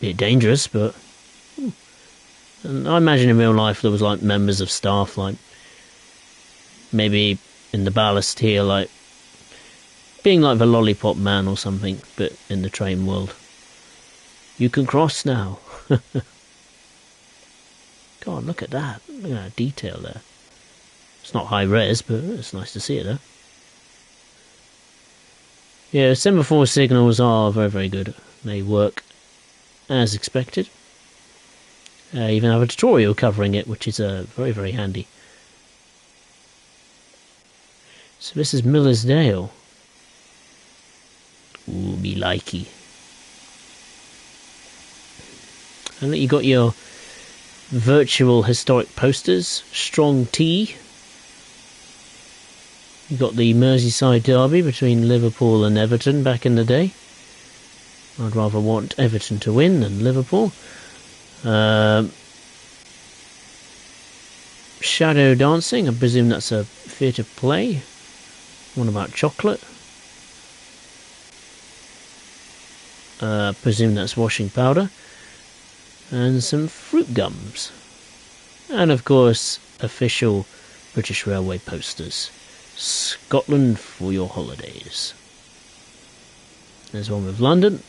Bit dangerous, but... And I imagine in real life there was like members of staff, like... Maybe in the ballast here, like... Being like the lollipop man or something, but in the train world. You can cross now. God, look at that. Look at that detail there. It's not high res, but it's nice to see it there. Yeah, semaphore signals are very, very good. They work as expected. Even have a tutorial covering it, which is very, very handy. So this is Millersdale. Ooh, me likey. And then you got your virtual historic posters. Strong Tea. You got the Merseyside derby between Liverpool and Everton back in the day. I'd rather want Everton to win than Liverpool. Shadow dancing, I presume that's a theatre play. One about chocolate. Presume that's washing powder. And some fruit gums. And of course, official British Railway posters. Scotland for your holidays. There's one with London.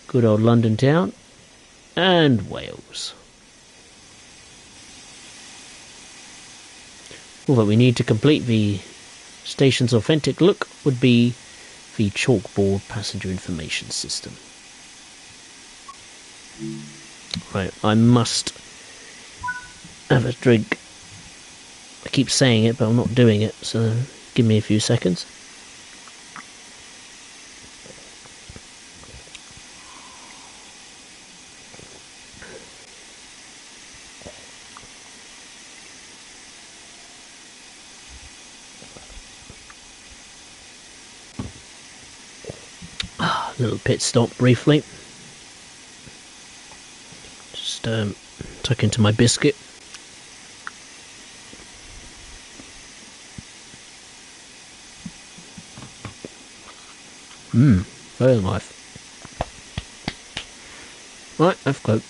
Good old London town. And Wales. All that we need to complete the station's authentic look would be the chalkboard passenger information system. Right, I must have a drink. I keep saying it, but I'm not doing it, so give me a few seconds. Little pit stop briefly. Just tuck into my biscuit. Very nice. Right, I've got.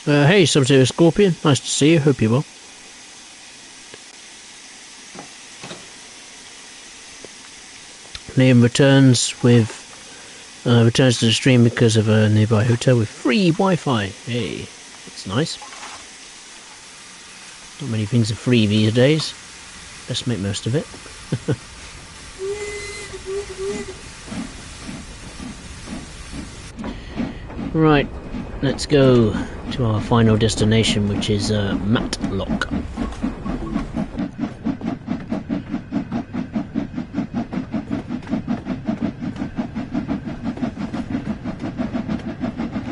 Hey, Sub-Zero Scorpion, nice to see you, hope you're well. Liam returns to the stream because of a nearby hotel with free Wi-Fi. Hey, that's nice. Not many things are free these days. Best make most of it. Right, let's go to our final destination, which is Matlock.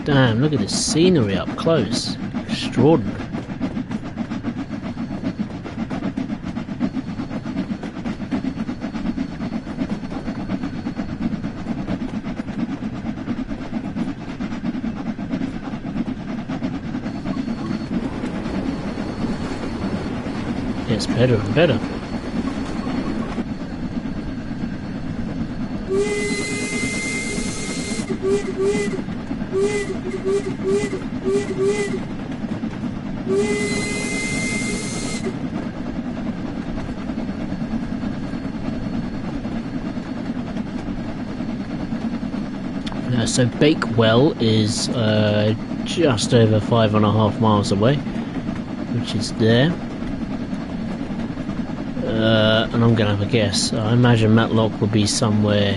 Damn, look at this scenery up close. Extraordinary. It's better and better. So Bakewell is just over 5.5 miles away, which is there. And I'm going to have a guess. I imagine Matlock will be somewhere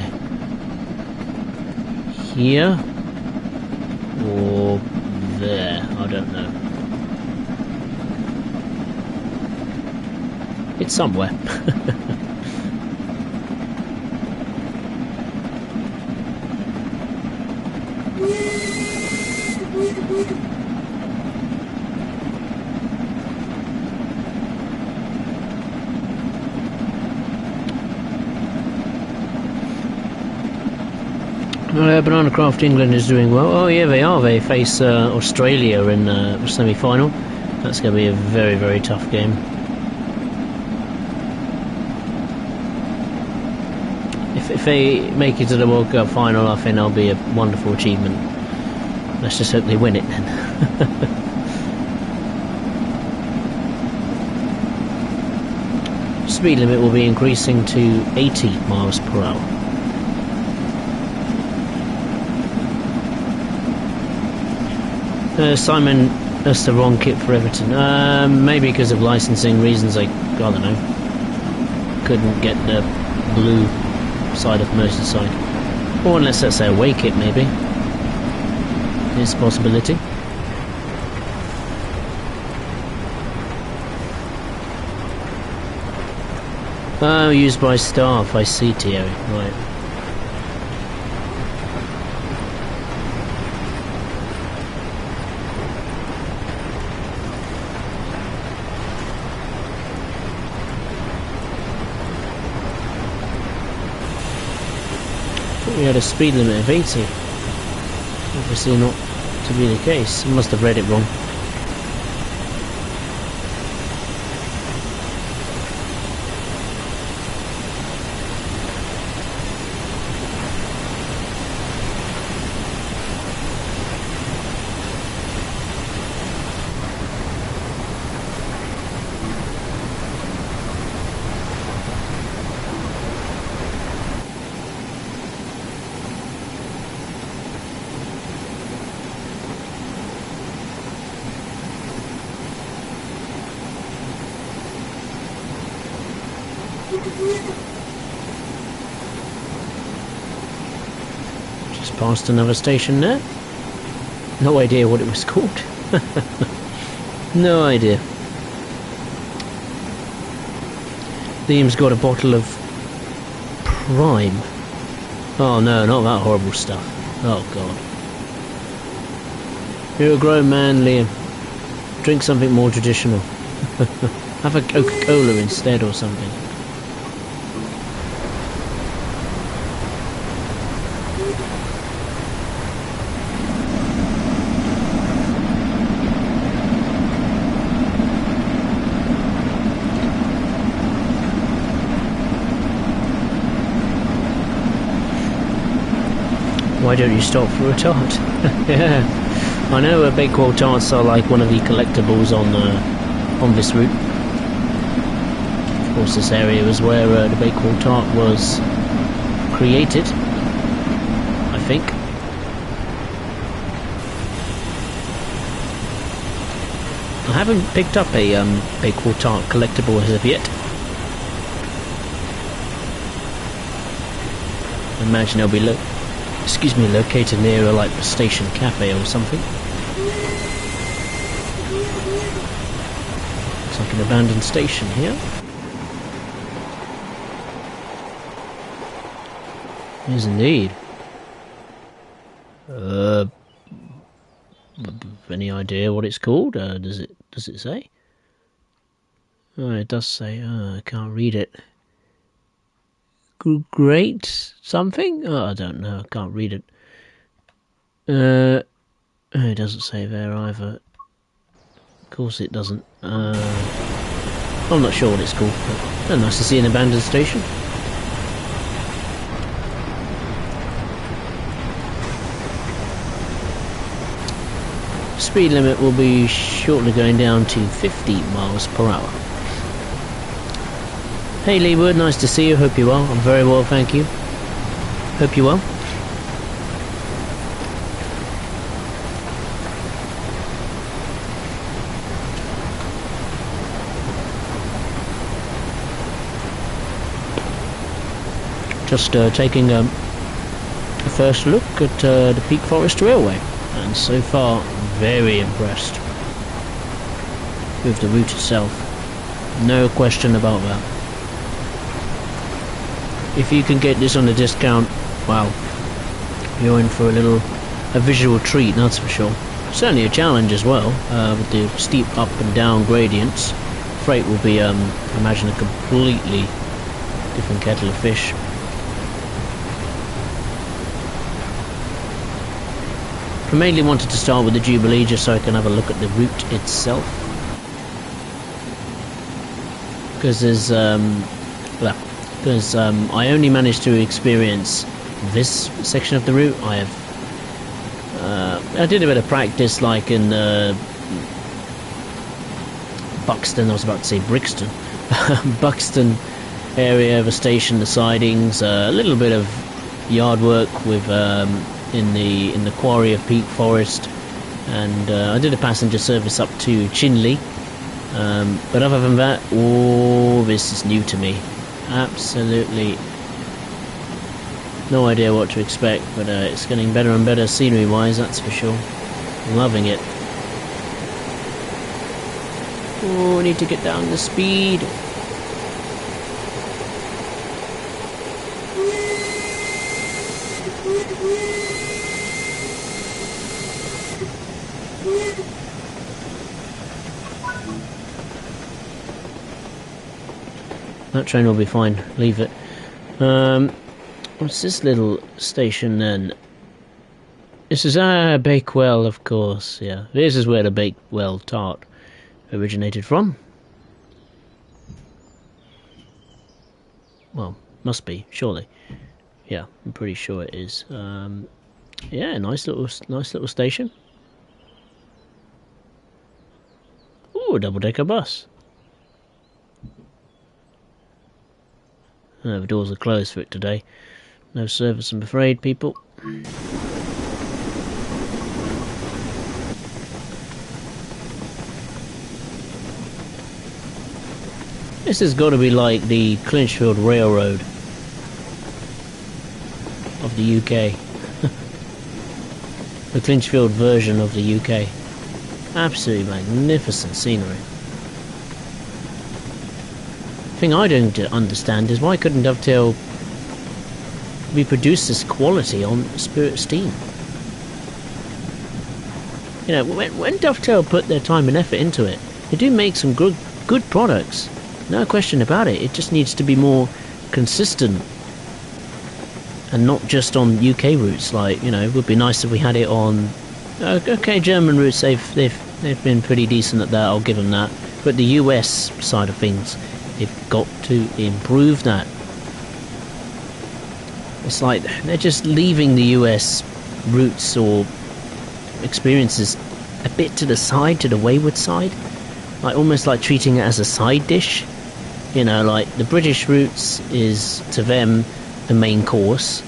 here or there. I don't know. It's somewhere. Banana Craft England is doing well. Oh yeah, they are. They face Australia in the semi-final. That's going to be a very, very tough game. If they make it to the World Cup final, I think that'll be a wonderful achievement. Let's just hope they win it then. Speed limit will be increasing to 80 miles per hour. Simon, that's the wrong kit for Everton. Maybe because of licensing reasons, I don't know. Couldn't get the blue side of Merseyside. Or unless that's their away kit, maybe. It's a possibility. Oh, used by staff, I see, Thierry. Right. We had a speed limit of 80. Obviously not to be the case. I must have read it wrong. Just passed another station there. No idea what it was called. No idea. Liam's got a bottle of Prime. Oh no, not that horrible stuff. Oh god. You're a grown man, Liam. Drink something more traditional. Have a Coca-Cola instead or something. Why don't you stop for a tart? Yeah, I know bakewell tarts are like one of the collectibles on this route. Of course, this area was where the bakewell tart was created, I think. I haven't picked up a bakewell tart collectible as of yet. I imagine they'll be located near like a station cafe or something. Looks like an abandoned station here. Yes, indeed. Any idea what it's called? Does it say? Oh, it does say. I can't read it. Great something? Oh, I don't know. I can't read it. It doesn't say there either. Of course it doesn't. I'm not sure what it's called. But nice to see an abandoned station. Speed limit will be shortly going down to 50 miles per hour. Hey Leeward, nice to see you. Hope you're well. I'm very well, thank you. Hope you're well. Just taking a first look at the Peak Forest Railway, and so far very impressed with the route itself. No question about that. If you can get this on a discount, wow, you're in for a visual treat, that's for sure. Certainly a challenge as well, with the steep up and down gradients. Freight will be, imagine, a completely different kettle of fish. mainly wanted to start with the Jubilee just so I can have a look at the route itself. Because there's, I only managed to experience this section of the route. I did a bit of practice, like in Buxton. I was about to say Brixton. Buxton area of a station, the sidings, a little bit of yard work with in the quarry of Peak Forest, and I did a passenger service up to Chinley. But other than that, all this is new to me. Absolutely no idea what to expect, but it's getting better and better scenery wise, that's for sure. Loving it. Oh, I need to get down the speed. That train will be fine, leave it. What's this little station then? This is Bakewell, of course, yeah. This is where the Bakewell tart originated from. Well, must be, surely. Yeah, I'm pretty sure it is. Yeah, nice little station. Ooh, a double-decker bus. The doors are closed for it today. No service, I'm afraid, people. This has got to be like the Clinchfield Railroad of the UK. The Clinchfield version of the UK. Absolutely magnificent scenery. The thing I don't understand is why couldn't Dovetail reproduce this quality on Spirit Steam? You know, when Dovetail put their time and effort into it, they do make some good products. No question about it. It just needs to be more consistent and not just on UK routes. Like, you know, it would be nice if we had it on okay, German routes. They've been pretty decent at that, I'll give them that. But the US side of things, they've got to improve that. It's like they're just leaving the US routes or experiences a bit to the side, to the wayward side. Like almost like treating it as a side dish. You know, like the British routes is to them the main course.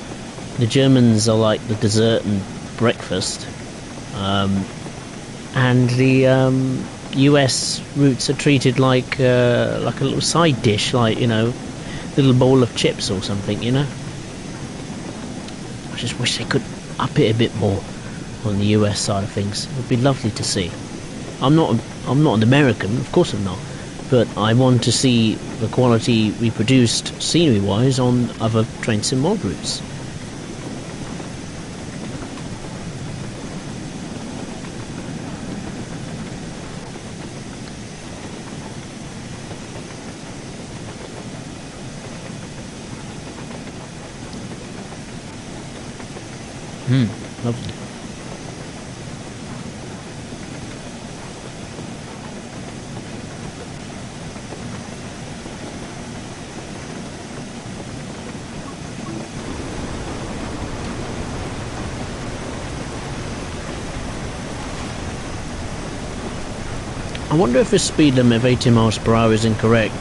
The Germans are like the dessert and breakfast. And the US routes are treated like a little side dish, like, you know, little bowl of chips or something, you know. I just wish they could up it a bit more on the US side of things. It would be lovely to see. I'm not an American, of course I'm not, but I want to see the quality reproduced scenery-wise on other train sim mod routes. Lovely. I wonder if the speed limit of 80 miles per hour is incorrect.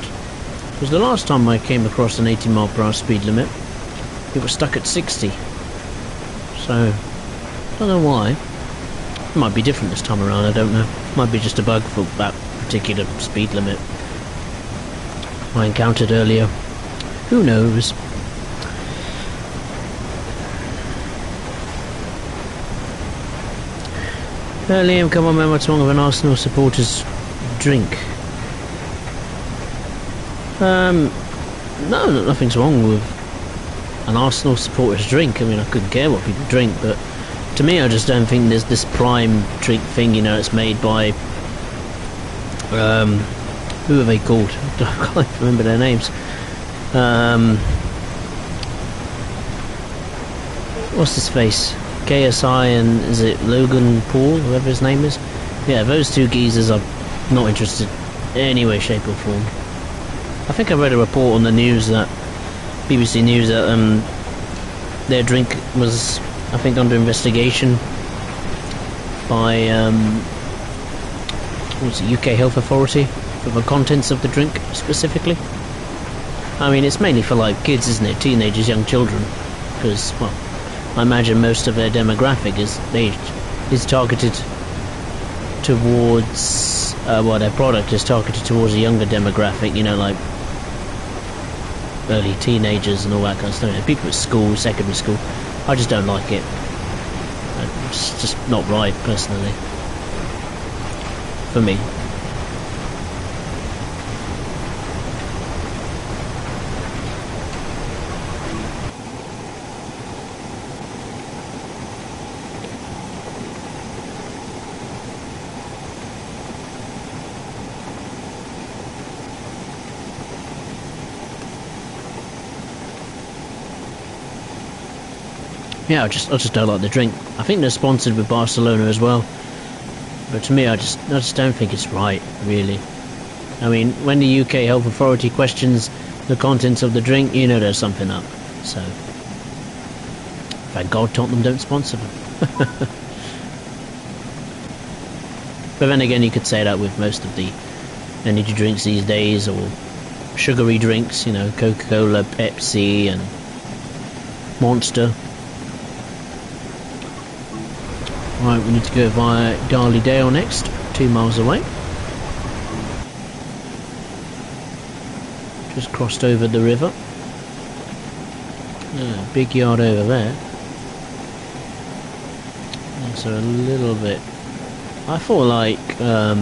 Because the last time I came across an 80 mile per hour speed limit, it was stuck at 60. So, I don't know why. It might be different this time around, I don't know. Might be just a bug for that particular speed limit I encountered earlier. Who knows? Liam, come on man, what's wrong with an Arsenal supporter's drink? No, nothing's wrong with an Arsenal supporter's drink. I mean, I couldn't care what people drink, but to me, I just don't think there's this prime drink thing, you know, it's made by, who are they called? I can't remember their names. What's his face? KSI and is it Logan Paul, whoever his name is? Yeah, those two geezers are not interested in any way, shape or form. I think I read a report on the news that BBC News that their drink was, I think, under investigation by what's the UK Health Authority for the contents of the drink specifically. I mean, it's mainly for like kids, isn't it? Teenagers, young children, because well, I imagine most of their demographic is targeted towards well, their product is targeted towards a younger demographic. You know, like early teenagers and all that kind of stuff. People at school, secondary school. I just don't like it. It's just not right, personally, for me. Yeah, I just don't like the drink. I think they're sponsored with Barcelona as well, but to me, I just don't think it's right, really. I mean, when the UK Health Authority questions the contents of the drink, you know there's something up. So, thank God Tottenham don't sponsor them. But then again, you could say that with most of the energy drinks these days, or sugary drinks, you know, Coca-Cola, Pepsi, and Monster. Right, we need to go via Darley Dale next, 2 miles away. Just crossed over the river. Big yard over there. So a little bit. I thought like thought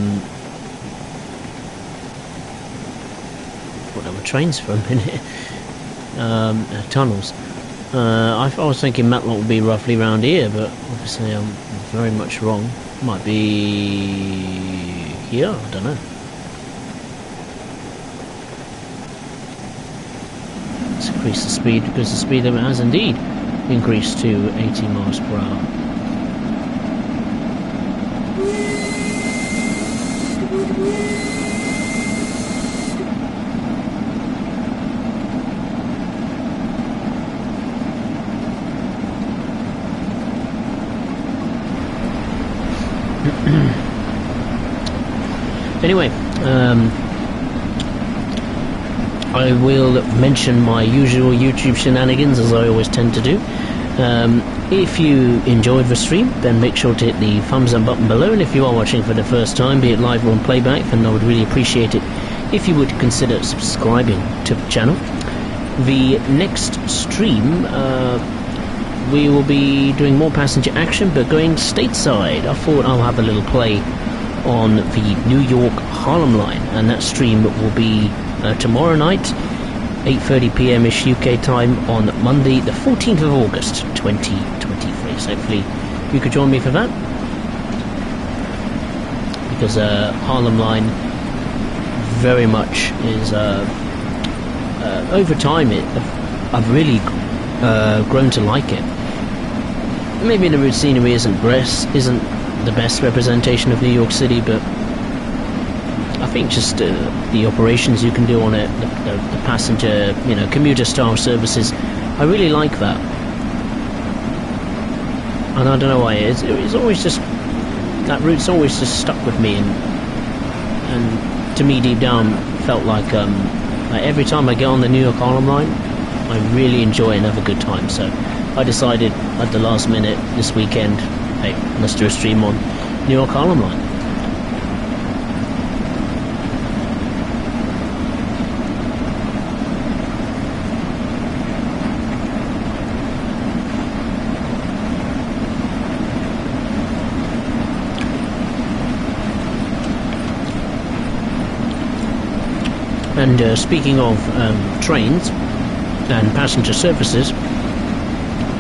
there were trains for a minute. Tunnels. I was thinking Matlock would be roughly around here, but obviously I'm very much wrong. Might be here, I don't know. Let's increase the speed, because the speed limit has indeed increased to 80 miles per hour. Anyway, I will mention my usual YouTube shenanigans, as I always tend to do. If you enjoyed the stream, then make sure to hit the thumbs up button below, and if you are watching for the first time, be it live or on playback, then I would really appreciate it if you would consider subscribing to the channel. The next stream, we will be doing more passenger action, but going stateside. I thought I'll have a little play on the New York Harlem line, and that stream will be tomorrow night, 8:30 p.m.-ish UK time, on Monday the 14th of August 2023. So hopefully you could join me for that, because Harlem line very much is over time I've really grown to like it. Maybe the route scenery isn't the best representation of New York City, but I think just the operations you can do on it, the passenger, commuter style services, I really like that. And I don't know why it's always just, that route's always just stuck with me, and to me deep down felt like every time I get on the New York Harlem line, I really enjoy and have a good time. So I decided at the last minute this weekend, hey, let's do a stream on New York Harlem line. And speaking of trains and passenger services,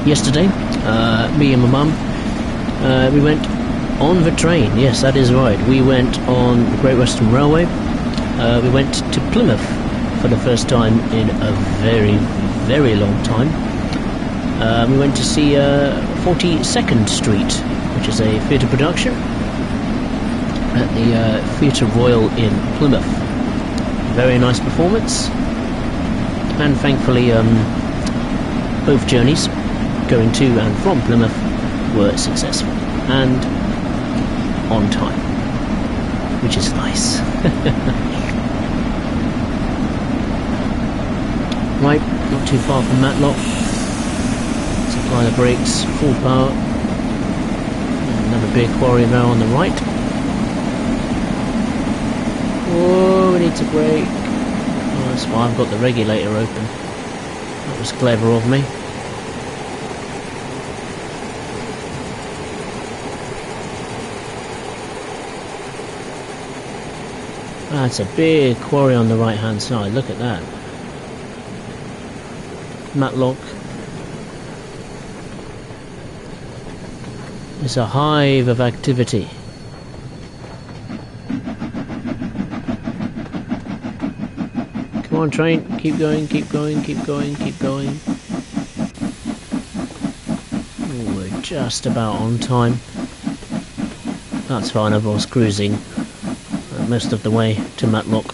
yesterday me and my mum, we went on the train. Yes, that is right, we went on the Great Western Railway. We went to Plymouth for the first time in a very, very long time. We went to see 42nd Street, which is a theatre production at the Theatre Royal in Plymouth. Very nice performance, and thankfully both journeys going to and from Plymouth were successful and on time, which is nice. Right, not too far from Matlock. Supply the brakes, full power. Another big quarry there on the right. Whoa, we need to brake. Oh, that's why I've got the regulator open. That was clever of me. That's a big quarry on the right hand side, look at that. Matlock is a hive of activity. Come on train, keep going, keep going, keep going, keep going. Ooh, we're just about on time. That's fine, I was cruising most of the way to Matlock.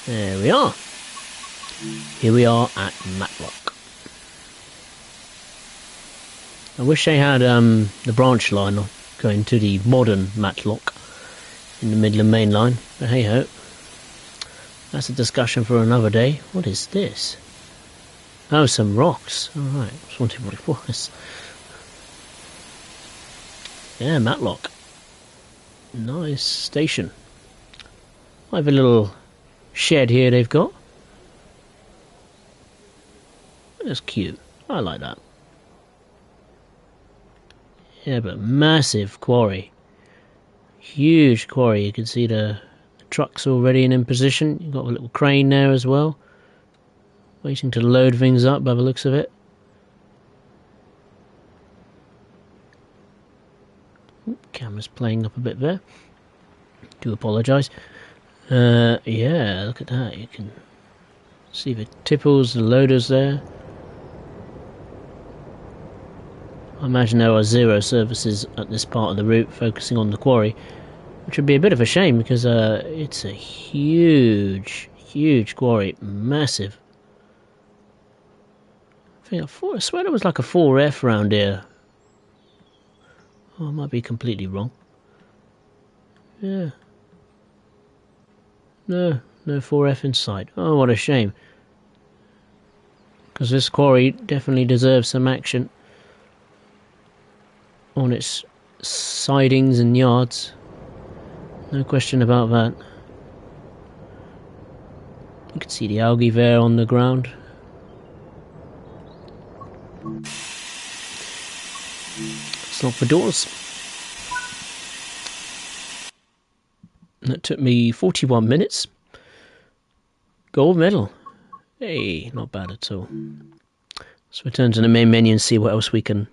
There we are. Here we are at Matlock. I wish they had the branch line going to the modern Matlock in the Midland Main Line, but hey ho. That's a discussion for another day. What is this? Oh, some rocks. Alright, I was wondering what it was. Yeah, Matlock. Nice station. I have a little shed here they've got. That's cute. I like that. Yeah, but massive quarry. Huge quarry. You can see the trucks already in position. You've got a little crane there as well, waiting to load things up by the looks of it. Camera's playing up a bit there. Do apologise. Yeah, look at that. You can see the tipples, the loaders there. I imagine there are zero services at this part of the route focusing on the quarry, which would be a bit of a shame because it's a huge, huge quarry. Massive. I swear there was like a 4F round here. Oh, I might be completely wrong. Yeah. No 4F in sight. Oh, what a shame. Because this quarry definitely deserves some action on its sidings and yards. No question about that. You can see the algae there on the ground. Let's lock the doors. That took me 41 minutes. Gold medal. Hey, not bad at all. Let's return to the main menu and see what else we can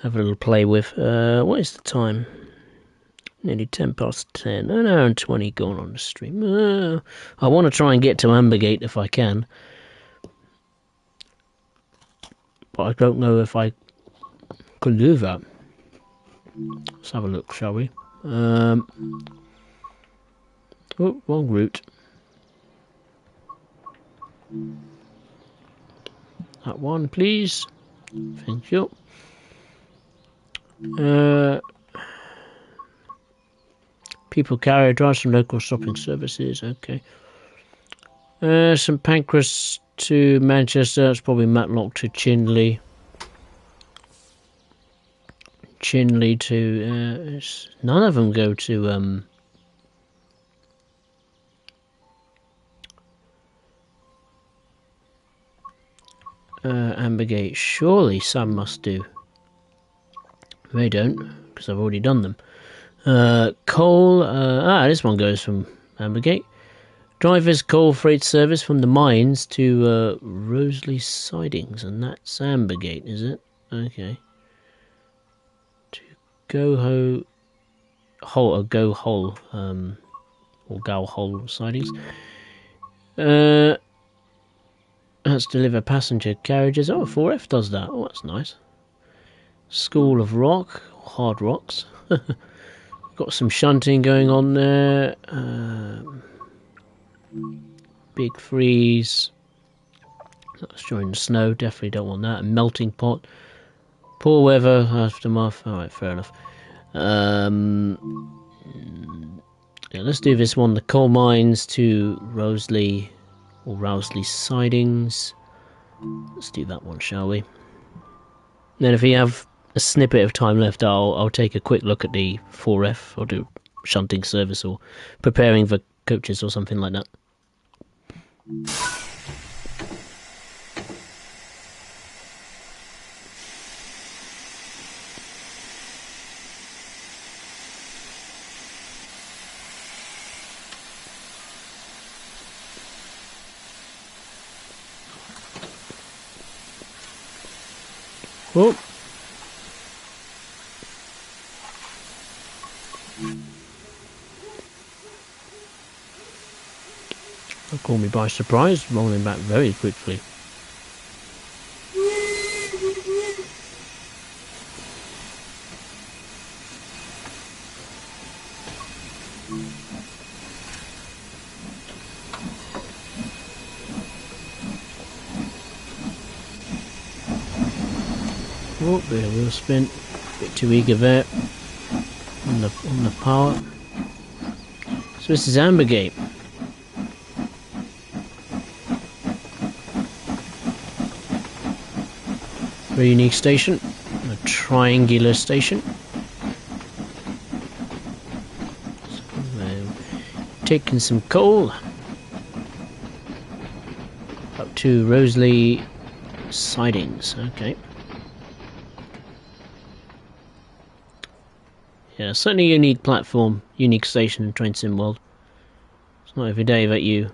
have a little play with. What is the time? Nearly 10 past 10. An hour and 20 gone on the stream. I want to try and get to Ambergate if I can. But I don't know if I can do that. Let's have a look, shall we? Oh, wrong route. That one, please. Thank you. People carrier drives from local shopping services. Okay. St Pancras to Manchester. It's probably Matlock to Chinley. Chinley to... none of them go to... Ambergate. Surely some must do. They don't, because I've already done them. Coal. This one goes from Ambergate. Driver's coal freight service from the mines to Roseley Sidings, and that's Ambergate, is it? Okay. To Go Hull, or Go Hull Sidings. That's deliver passenger carriages. Oh, 4F does that. Oh, that's nice. School of Rock, Hard Rocks. Got some shunting going on there. Big freeze. That's during the snow. Definitely don't want that. A melting pot. Poor weather. Aftermath. Alright, fair enough. Yeah, let's do this one. The coal mines to Roseley or Rousley Sidings. Let's do that one, shall we? Then if we have a snippet of time left, I'll take a quick look at the 4F. I'll do shunting service or preparing for coaches or something like that. Oh. That caught me by surprise, rolling back very quickly. Oh, bit of wheel spin, bit too eager there on the power. So this is Ambergate. Very unique station, a triangular station. So, taking some coal up to Roseley Sidings. Okay. Yeah, certainly a unique platform, unique station in Train Sim World. It's not every day that you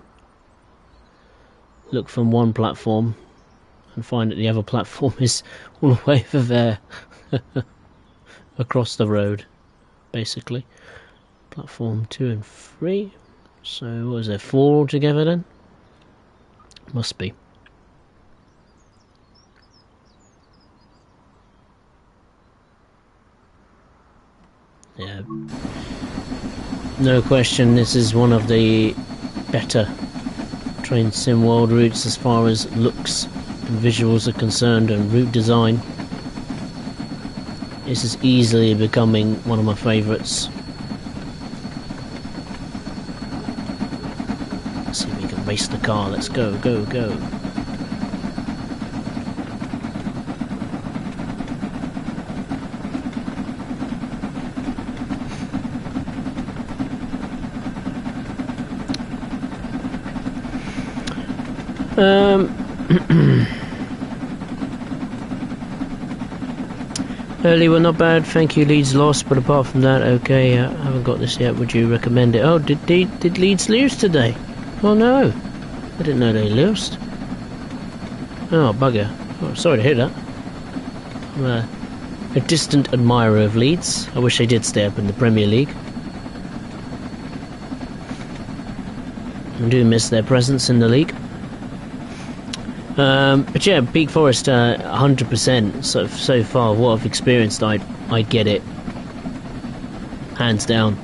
look from one platform and find that the other platform is all the way over there. Across the road, basically. Platform 2 and 3. So, what is there, 4 altogether then? Must be. Yeah, no question, this is one of the better Train Sim World routes as far as looks and visuals are concerned, and route design. This is easily becoming one of my favourites. Let's see if we can race the car. Let's go, go, go. Early were not bad, thank you. Leeds lost, but apart from that, okay. I haven't got this yet. Would you recommend it? Oh, did Leeds lose today? Oh no, I didn't know they lost. Oh bugger. Oh, sorry to hear that. I'm a distant admirer of Leeds. I wish they did stay up in the Premier League. I do miss their presence in the league. But yeah, Peak Forest, 100%. So far, what I've experienced, I'd get it, hands down.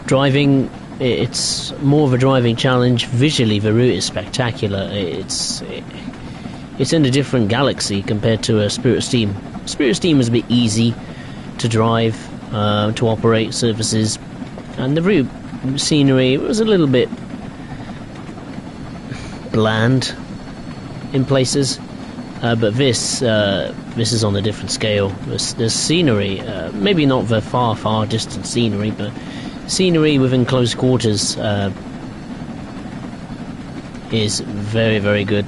Driving, it's more of a driving challenge. Visually, the route is spectacular. It's in a different galaxy compared to a Spirit of Steam. Spirit of Steam is a bit easy to drive, to operate surfaces, and the route scenery was a little bit bland in places, but this is on a different scale. There's scenery, maybe not the far distant scenery, but scenery within close quarters is very, very good.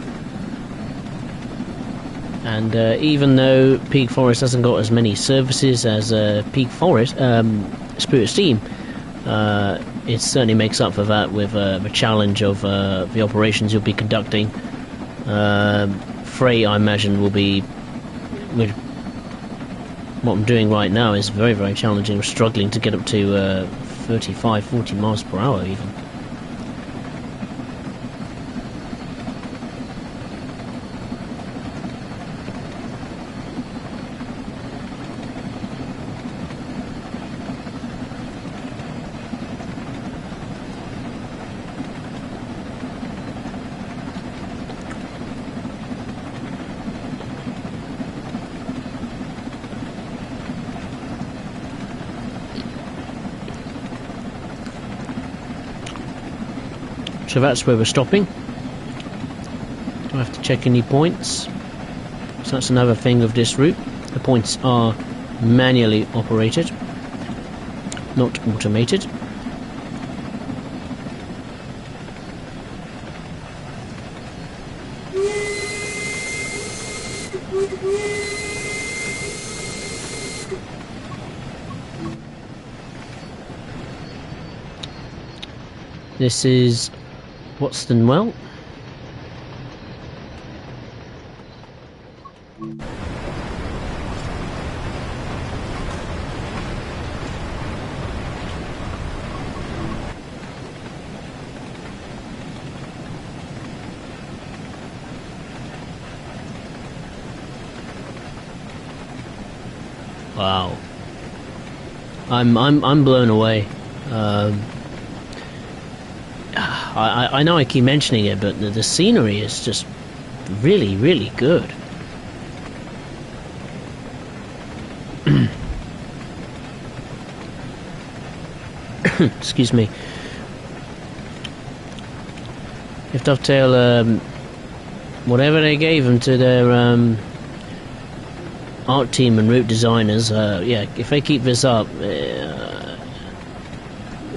And even though Peak Forest hasn't got as many services as Peak Forest, Spirit Steam, it certainly makes up for that with the challenge of the operations you'll be conducting. Freight, I imagine, will be... with what I'm doing right now is very, very challenging. We're struggling to get up to 35, 40 miles per hour even. So that's where we're stopping. Do I have to check any points? So that's another thing of this route. The points are manually operated, not automated. This is Buxton Well. Wow. I'm blown away. I know I keep mentioning it, but the scenery is just really, really good. Excuse me. If Dovetail, whatever they gave them to their art team and route designers, yeah, if they keep this up,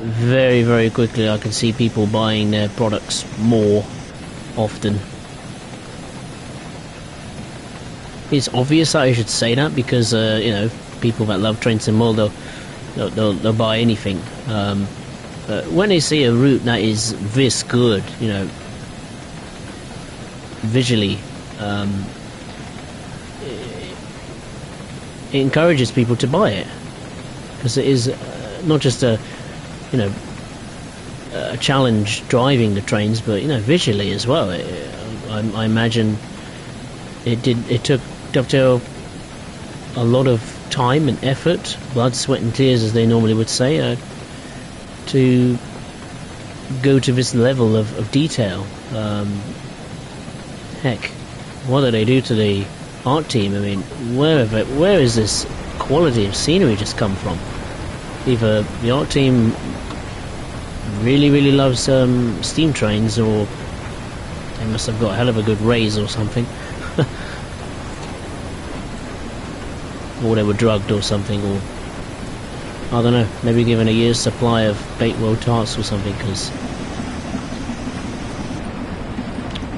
very, very quickly I can see people buying their products more often. It's obvious that I should say that because, you know, people that love Train Sim World, they'll buy anything. But when they see a route that is this good, you know, visually, it encourages people to buy it. Because it is not just a, you know, a challenge driving the trains, but, you know, visually as well. I imagine it took Dovetail a lot of time and effort, blood, sweat and tears as they normally would say, to go to this level of detail. Heck, what do they do to the art team? I mean, where is this quality of scenery just come from? Either the art team really, really loves steam trains, or they must have got a hell of a good raise or something. Or they were drugged or something, or I don't know, maybe given a year's supply of bait world tasks or something, because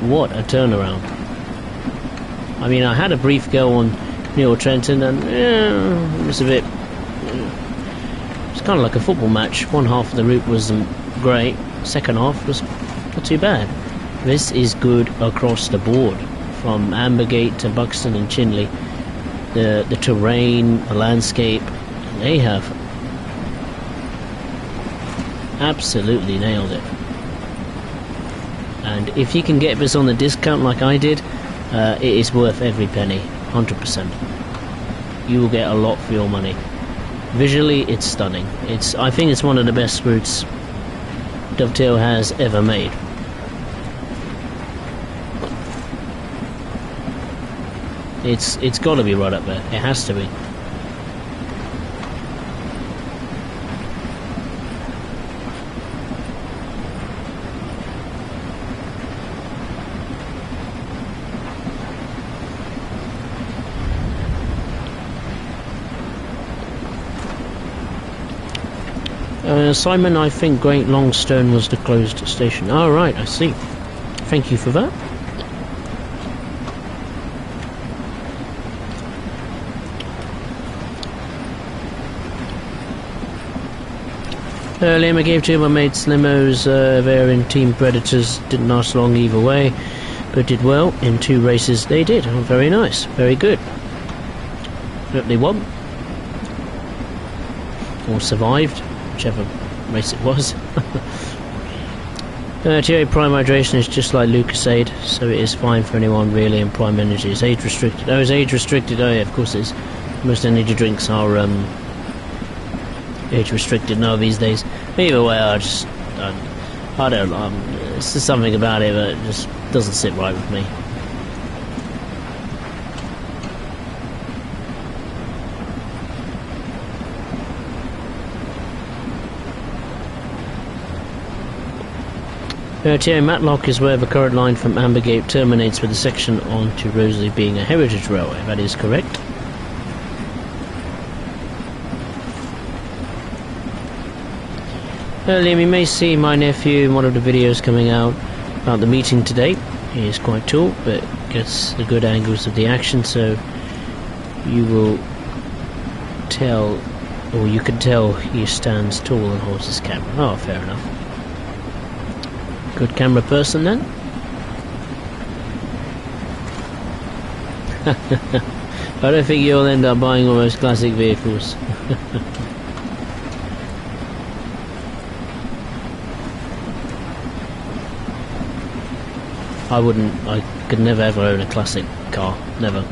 what a turnaround. I mean, I had a brief go on Neil Trenton, and it was a bit, it's kind of like a football match. One half of the route wasn't great, second half was not too bad. This is good across the board, from Ambergate to Buxton and Chinley. The terrain, the landscape, they have absolutely nailed it. And if you can get this on the discount like I did, it is worth every penny, 100%. You will get a lot for your money. Visually, it's stunning. I think it's one of the best routes Dovetail has ever made. It's got to be right up there. It has to be. Simon, I think Great Longstone was the closed station. Oh, right, I see. Thank you for that. Liam, I gave to my mate Slimo's variant Team Predators. Didn't last long either way, but did well in 2 races. They did. Oh, very nice, very good. Hope they won or survived, whichever race it was. TA Prime Hydration is just like Lucasade, so it is fine for anyone really, and Prime Energy is age restricted. Oh, it's age restricted. Oh yeah, of course it is. Most energy drinks are age restricted now these days. Either way, I don't know. It's just something about it that just doesn't sit right with me. TA Matlock is where the current line from Ambergate terminates with the section on to Rosalie being a heritage railway. That is correct. Liam, you may see my nephew in one of the videos coming out about the meeting today. He is quite tall, but gets the good angles of the action, so you will tell, or you can tell, he stands tall and holds his camera. Oh, fair enough. Good camera person then. I don't think you'll end up buying almost classic vehicles. I could never ever own a classic car, never.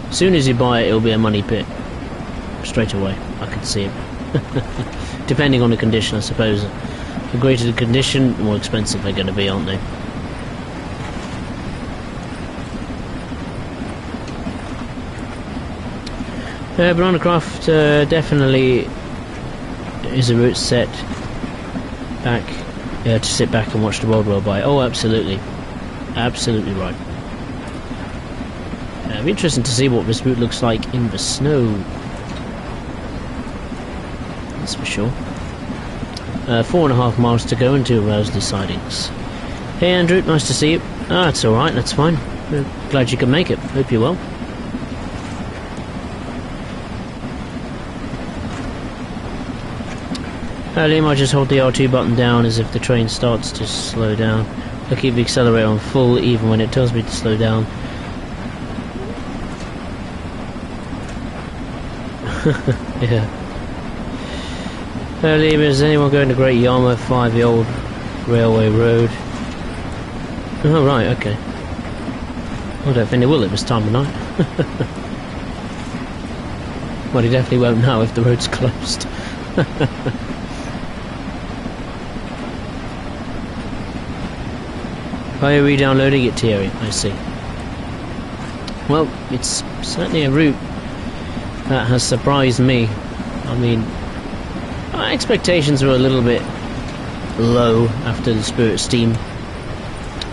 As soon as you buy it, it'll be a money pit. Straight away, I can see it. Depending on the condition, I suppose. The greater the condition, the more expensive they're going to be, aren't they? Banana Craft definitely is a route set back to sit back and watch the world roll by. Oh, absolutely. Absolutely right. It'll be interesting to see what this route looks like in the snow. That's for sure. 4.5 miles to go into Rosalie sidings. Hey Andrew, nice to see you. Ah, it's alright, that's fine. Glad you can make it. Hope you're well. Liam, I just hold the R2 button down as if the train starts to slow down. I keep the accelerator on full even when it tells me to slow down. Yeah. Liam, is anyone going to Great Yarmouth 5, the old railway road? Oh right, okay. I don't think they will at this time of night. Well, they definitely won't now if the road's closed. Why are we downloading it, Thierry? I see. Well, it's certainly a route that has surprised me. I mean, my expectations were a little bit low after the Spirit Steam.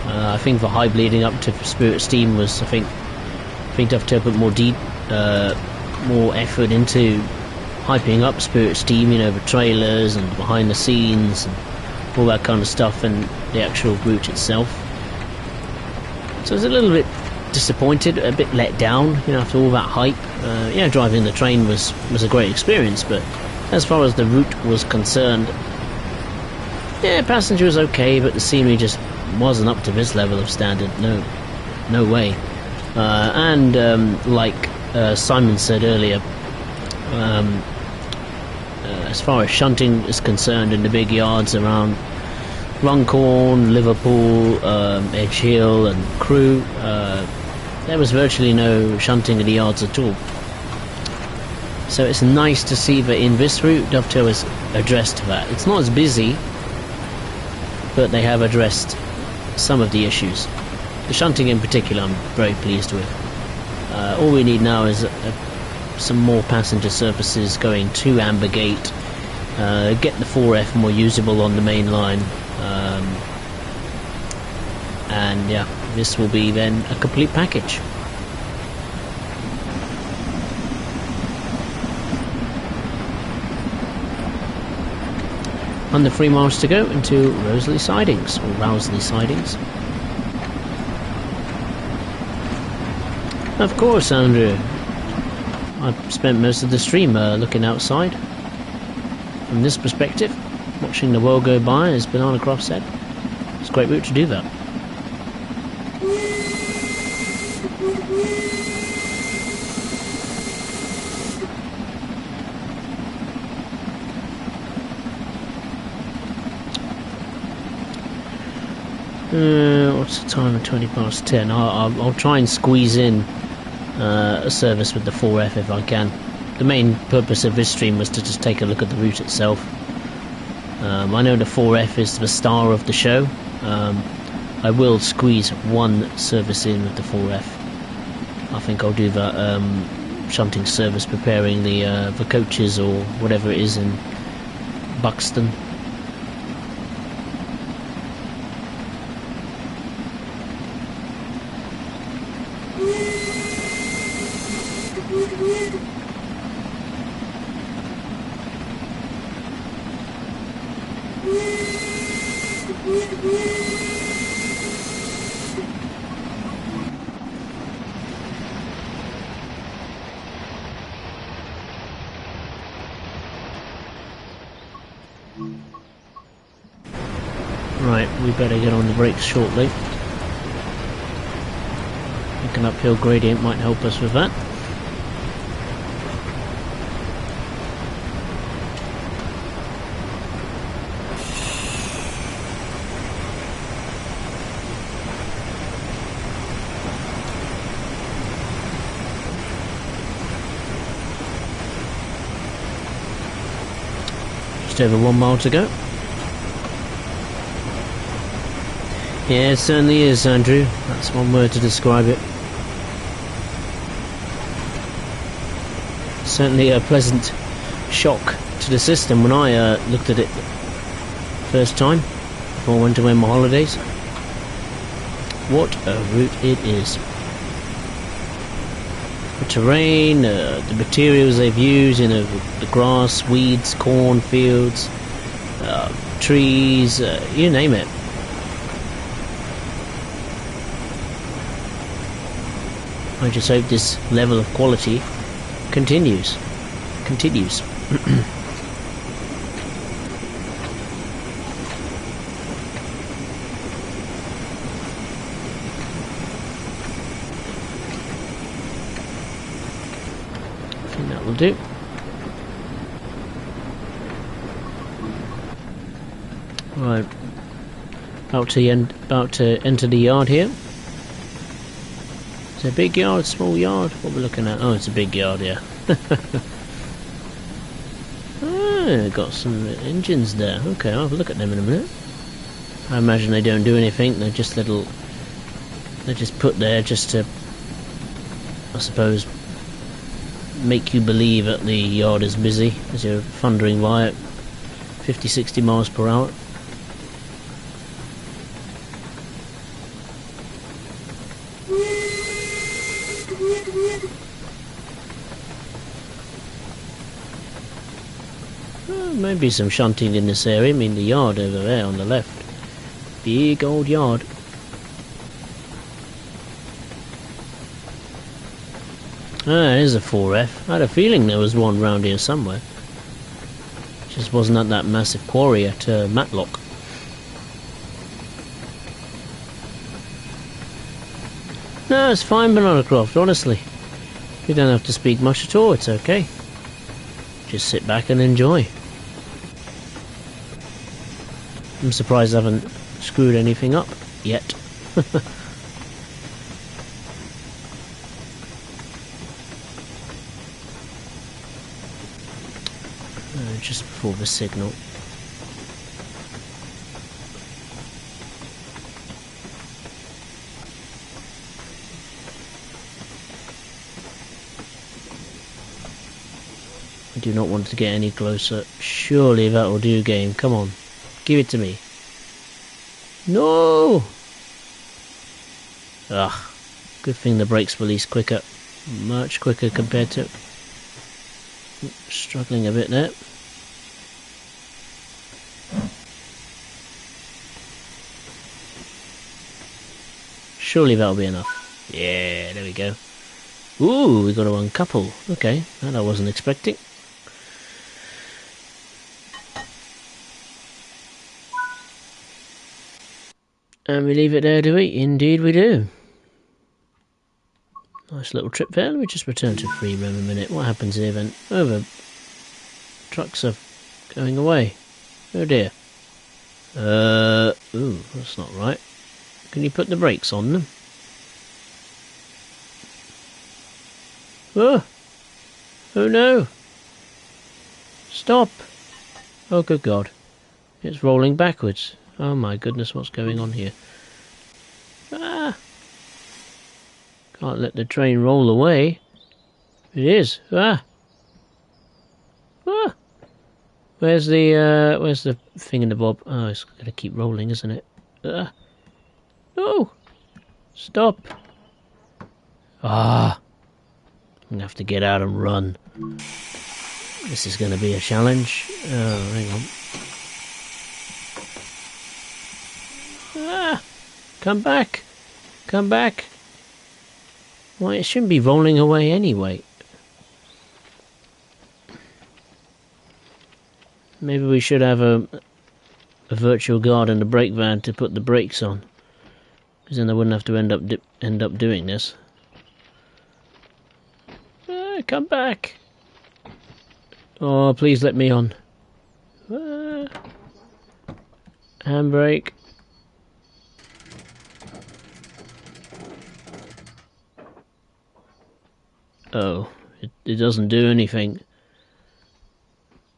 I think the hype leading up to Spirit Steam was, I think I've to put more effort into hyping up Spirit Steam, you know, the trailers and behind the scenes and all that kind of stuff, and the actual route itself. So I was a little bit disappointed, a bit let down, you know, after all that hype. Yeah, driving the train was a great experience, but as far as the route was concerned, yeah, passenger was okay, but the scenery just wasn't up to this level of standard. No way. And like Simon said earlier, as far as shunting is concerned in the big yards around Runcorn, Liverpool, Edge Hill and Crewe, there was virtually no shunting in the yards at all. So it's nice to see that in this route Dovetail has addressed that. It's not as busy, but they have addressed some of the issues. The shunting in particular I'm very pleased with. All we need now is some more passenger services going to Ambergate, get the 4F more usable on the main line, and yeah, this will be then a complete package. Under 3 miles to go into Rosalie sidings, or Rowsley sidings. Of course, Andrew. I spent most of the stream looking outside. from this perspective, watching the world go by, as Banana Croft said, it's a great route to do that. What's the time? 20 past 10. I'll try and squeeze in a service with the 4F if I can. The main purpose of this stream was to just take a look at the route itself. I know the 4F is the star of the show. I will squeeze one service in with the 4F. I think I'll do that shunting service preparing the coaches or whatever it is in Buxton. Right, we better get on the brakes shortly. I think an uphill gradient might help us with that. Just over 1 mile to go. Yeah, it certainly is, Andrew. That's one word to describe it. Certainly a pleasant shock to the system when I looked at it first time before I went away on my holidays. What a route it is. The terrain, the materials they've used, the grass, weeds, corn, fields, trees, you name it. I just hope this level of quality continues. I think that will do. Right, about to enter the yard here. Is it a big yard, small yard? What we're looking at? Oh, it's a big yard, yeah. Got some engines there. Okay, I'll have a look at them in a minute. I imagine they don't do anything. They're just they're just put there just to, I suppose, make you believe that the yard is busy as you're thundering by at 50-60 miles per hour. Maybe some shunting in this area. I mean, the yard over there on the left. Big old yard. Ah, there's a 4F. I had a feeling there was one round here somewhere. Just wasn't at that massive quarry at Matlock. No, it's fine, Banana Croft, honestly. You don't have to speak much at all, it's okay. Just sit back and enjoy. I'm surprised I haven't screwed anything up yet. Just before the signal. I do not want to get any closer. Surely that will do, game. Come on. Give it to me. No! Ugh. Good thing the brakes release quicker. Much quicker compared to... Struggling a bit there. Surely that'll be enough. Yeah, there we go. Ooh, we got to uncouple. Okay, that I wasn't expecting. And we leave it there to eat. Indeed we do. Nice little trip there. Let me just return to free roam a minute. What happens here then? Oh, the trucks are going away. Oh dear. Ooh, that's not right. Can you put the brakes on them? Oh! Oh no! Stop! Oh good God. It's rolling backwards. Oh my goodness, what's going on here? Ah! Can't let the train roll away. It is. Ah! Ah! Where's the thing in the bob? Oh, it's gonna keep rolling, isn't it? Ah! No! Stop! Ah! I'm gonna have to get out and run. This is gonna be a challenge. Oh, hang on. Ah! Come back! Come back! Well, it shouldn't be rolling away anyway. Maybe we should have a virtual guard and a brake van to put the brakes on, because then they wouldn't have to end up doing this. Come back! Oh, please let me on. Handbrake. Oh, it doesn't do anything.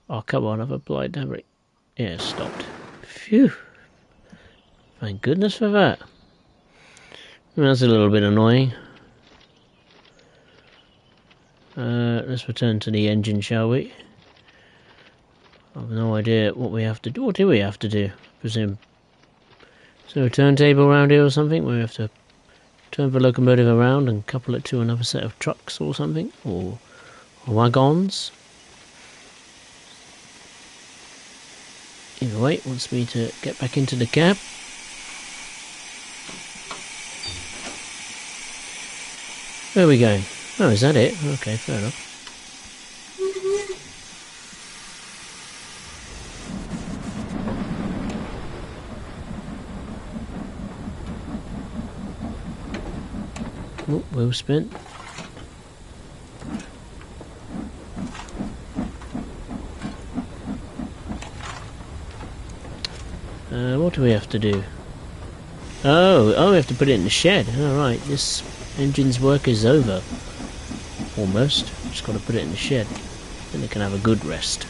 Oh, come on, I've applied handbrake. Yeah, it stopped. Phew. Thank goodness for that. That's a little bit annoying. Let's return to the engine, shall we? I've no idea what we have to do. What do we have to do? I presume. Is there a turntable around here or something where we have to turn the locomotive around and couple it to another set of trucks or something? Or wagons? Either way, it wants me to get back into the cab. Where are we going? Oh, is that it? Okay, fair enough. Oh, wheel spin. What do we have to do? Oh, we have to put it in the shed. Alright, this engine's work is over. Almost. Just got to put it in the shed. Then it can have a good rest.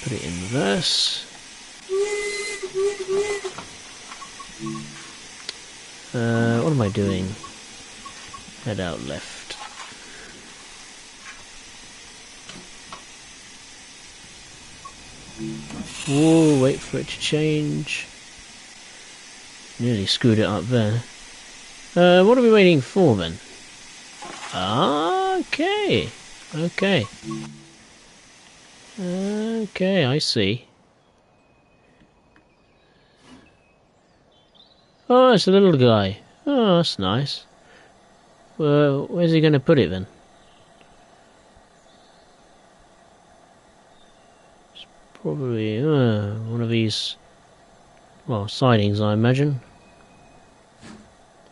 Put it in reverse. What am I doing? Head out left. Whoa, wait for it to change. Nearly screwed it up there. What are we waiting for then? Ah, okay. Okay. Okay, I see. Oh, it's a little guy. Oh, that's nice. Well, where's he going to put it then? It's probably one of these, well, sidings, I imagine.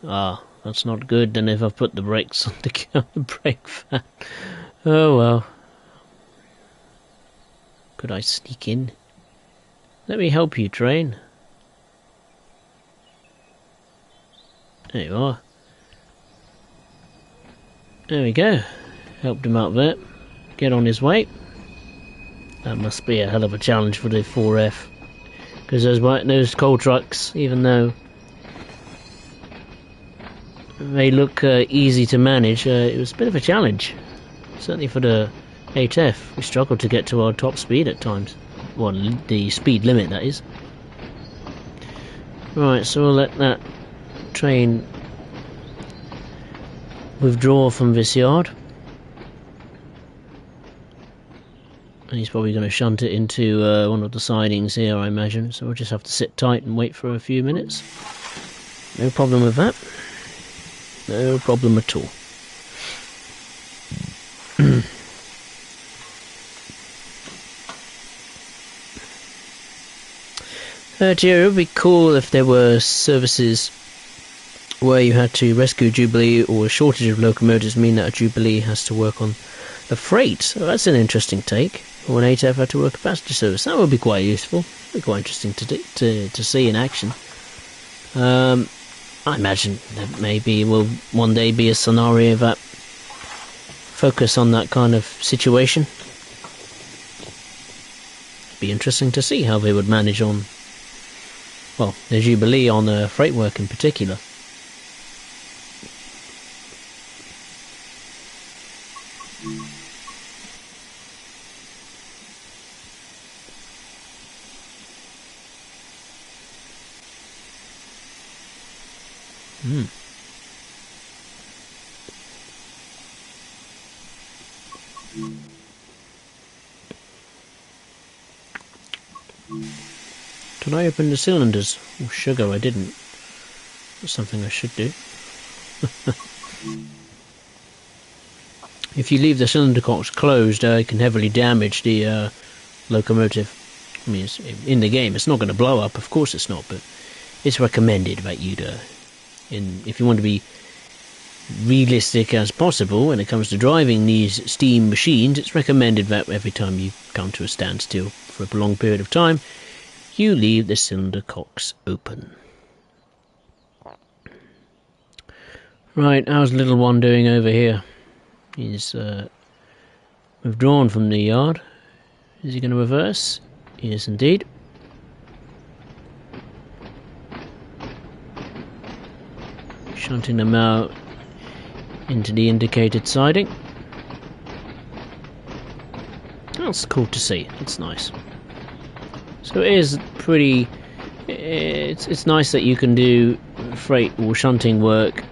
Ah, that's not good then if I put the brakes on the brake van. Oh well. Could I sneak in? Let me help you, train. There you are. There we go. Helped him out there. Get on his way. That must be a hell of a challenge for the 4F. Because those coal trucks, even though they look easy to manage, it was a bit of a challenge. Certainly for the 8F. We struggled to get to our top speed at times. Well, the speed limit, that is. Right, so we'll let that train withdraw from this yard. And he's probably going to shunt it into one of the sidings here, I imagine. So we'll just have to sit tight and wait for a few minutes. No problem with that. No problem at all. Jerry, it would be cool if there were services where you had to rescue a Jubilee, or a shortage of locomotives mean that a Jubilee has to work on a freight. So that's an interesting take. Or an 8F had to work a passenger service. That would be quite useful. It'd be quite interesting to see in action. I imagine there maybe will one day be a scenario that focus on that kind of situation. It'd be interesting to see how they would manage on, well, the Jubilee on freight work in particular. Did I open the cylinders? Oh, sugar, I didn't. That's something I should do. If you leave the cylinder cocks closed, it can heavily damage the locomotive. I mean, in the game, it's not going to blow up, of course it's not, but it's recommended that you'd, if you want to be realistic as possible when it comes to driving these steam machines, it's recommended that every time you come to a standstill for a prolonged period of time, you leave the cylinder cocks open. Right, how's the little one doing over here? He's withdrawn from the yard. Is he going to reverse? Yes, indeed. Shunting them out into the indicated siding. That's cool to see. It's nice. So it is pretty. It's nice that you can do freight or shunting work,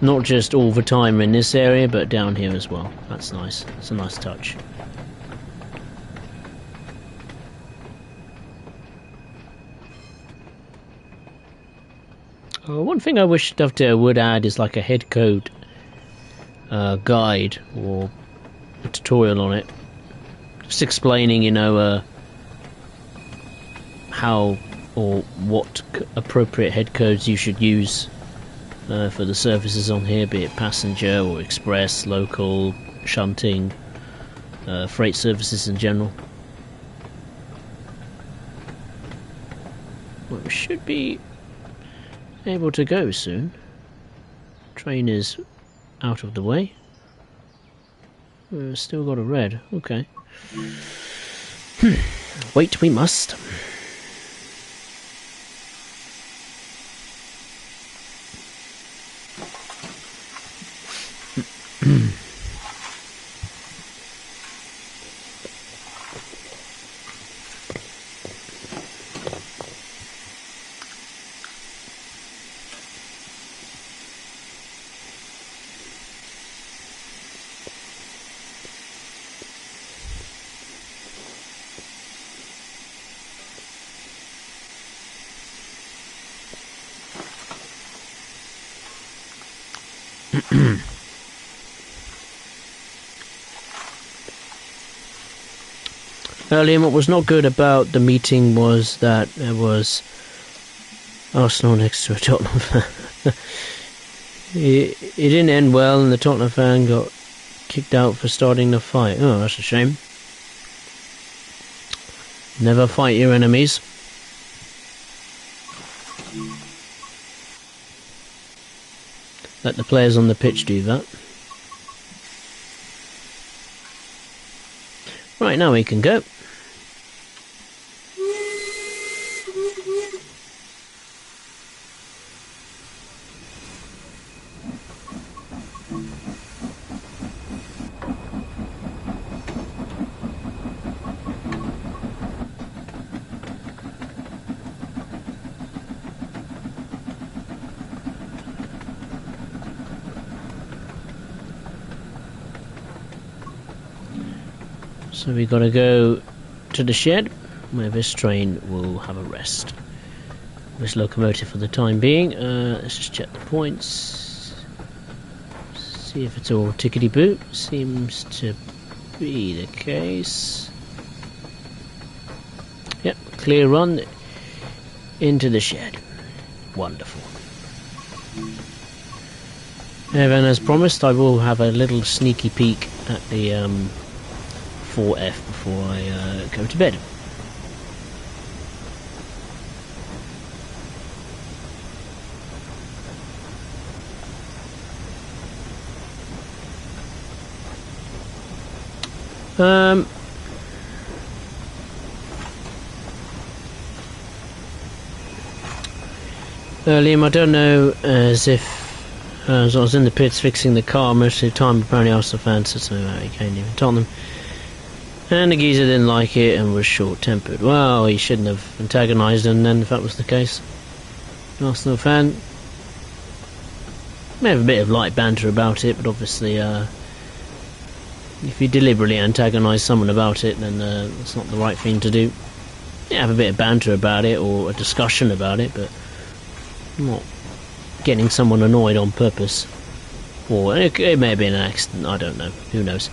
not just all the time in this area, but down here as well. That's nice. It's a nice touch. One thing I wish Dovetail would add is like a head code guide or a tutorial on it, just explaining, you know, how or what appropriate head codes you should use for the services on here, be it passenger or express, local, shunting, freight services in general. Well, we should be able to go soon. Train is out of the way. Still got a red. Okay. Wait, we must. Earlier, what was not good about the meeting was that there was Arsenal next to a Tottenham fan. It didn't end well, and the Tottenham fan got kicked out for starting the fight. Oh, that's a shame. Never fight your enemies. Let the players on the pitch do that. Right, now we can go. So we got to go to the shed where this train will have a rest. this locomotive for the time being. Let's just check the points. See if it's all tickety-boo. Seems to be the case. Yep, clear run into the shed. Wonderful. And as promised, I will have a little sneaky peek at the 4F before I go to bed. Liam, I don't know as I was in the pits fixing the car most of the time. Apparently I was the fan, so he came in and told them. And the geezer didn't like it and was short-tempered. Well, he shouldn't have antagonised him then if that was the case. Arsenal fan. May have a bit of light banter about it, but obviously if you deliberately antagonise someone about it, then it's not the right thing to do. Yeah, have a bit of banter about it or a discussion about it, but not getting someone annoyed on purpose. Or it may have been an accident, I don't know, who knows.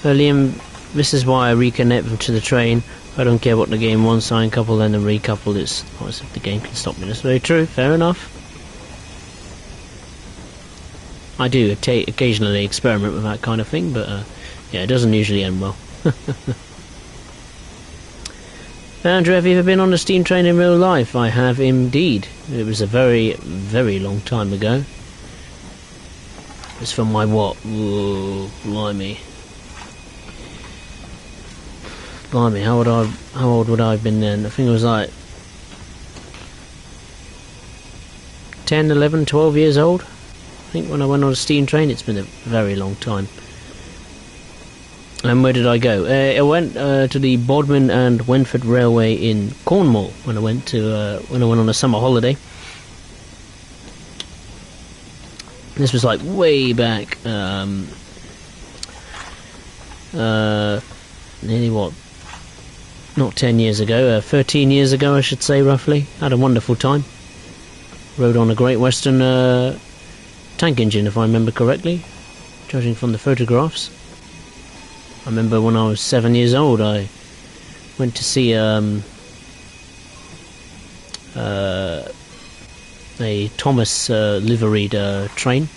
Liam, this is why I reconnect them to the train. I don't care what the game wants, I uncouple and then recouple. It's not as if the game can stop me. That's very true, fair enough. I do occasionally experiment with that kind of thing, but yeah, it doesn't usually end well. Andrew, have you ever been on a steam train in real life? I have indeed. It was a very, very long time ago. It's from my what? Whoa, blimey. Blimey, how old would I have been then? I think it was like 10, 11, 12 years old. I think when I went on a steam train. It's been a very long time. And where did I go? I went to the Bodmin and Wenford Railway in Cornwall when I went on a summer holiday. This was like way back, nearly what? Not 10 years ago, 13 years ago I should say, roughly. Had a wonderful time. Rode on a Great Western tank engine, if I remember correctly, judging from the photographs. I remember when I was 7 years old, I went to see a Thomas liveried train.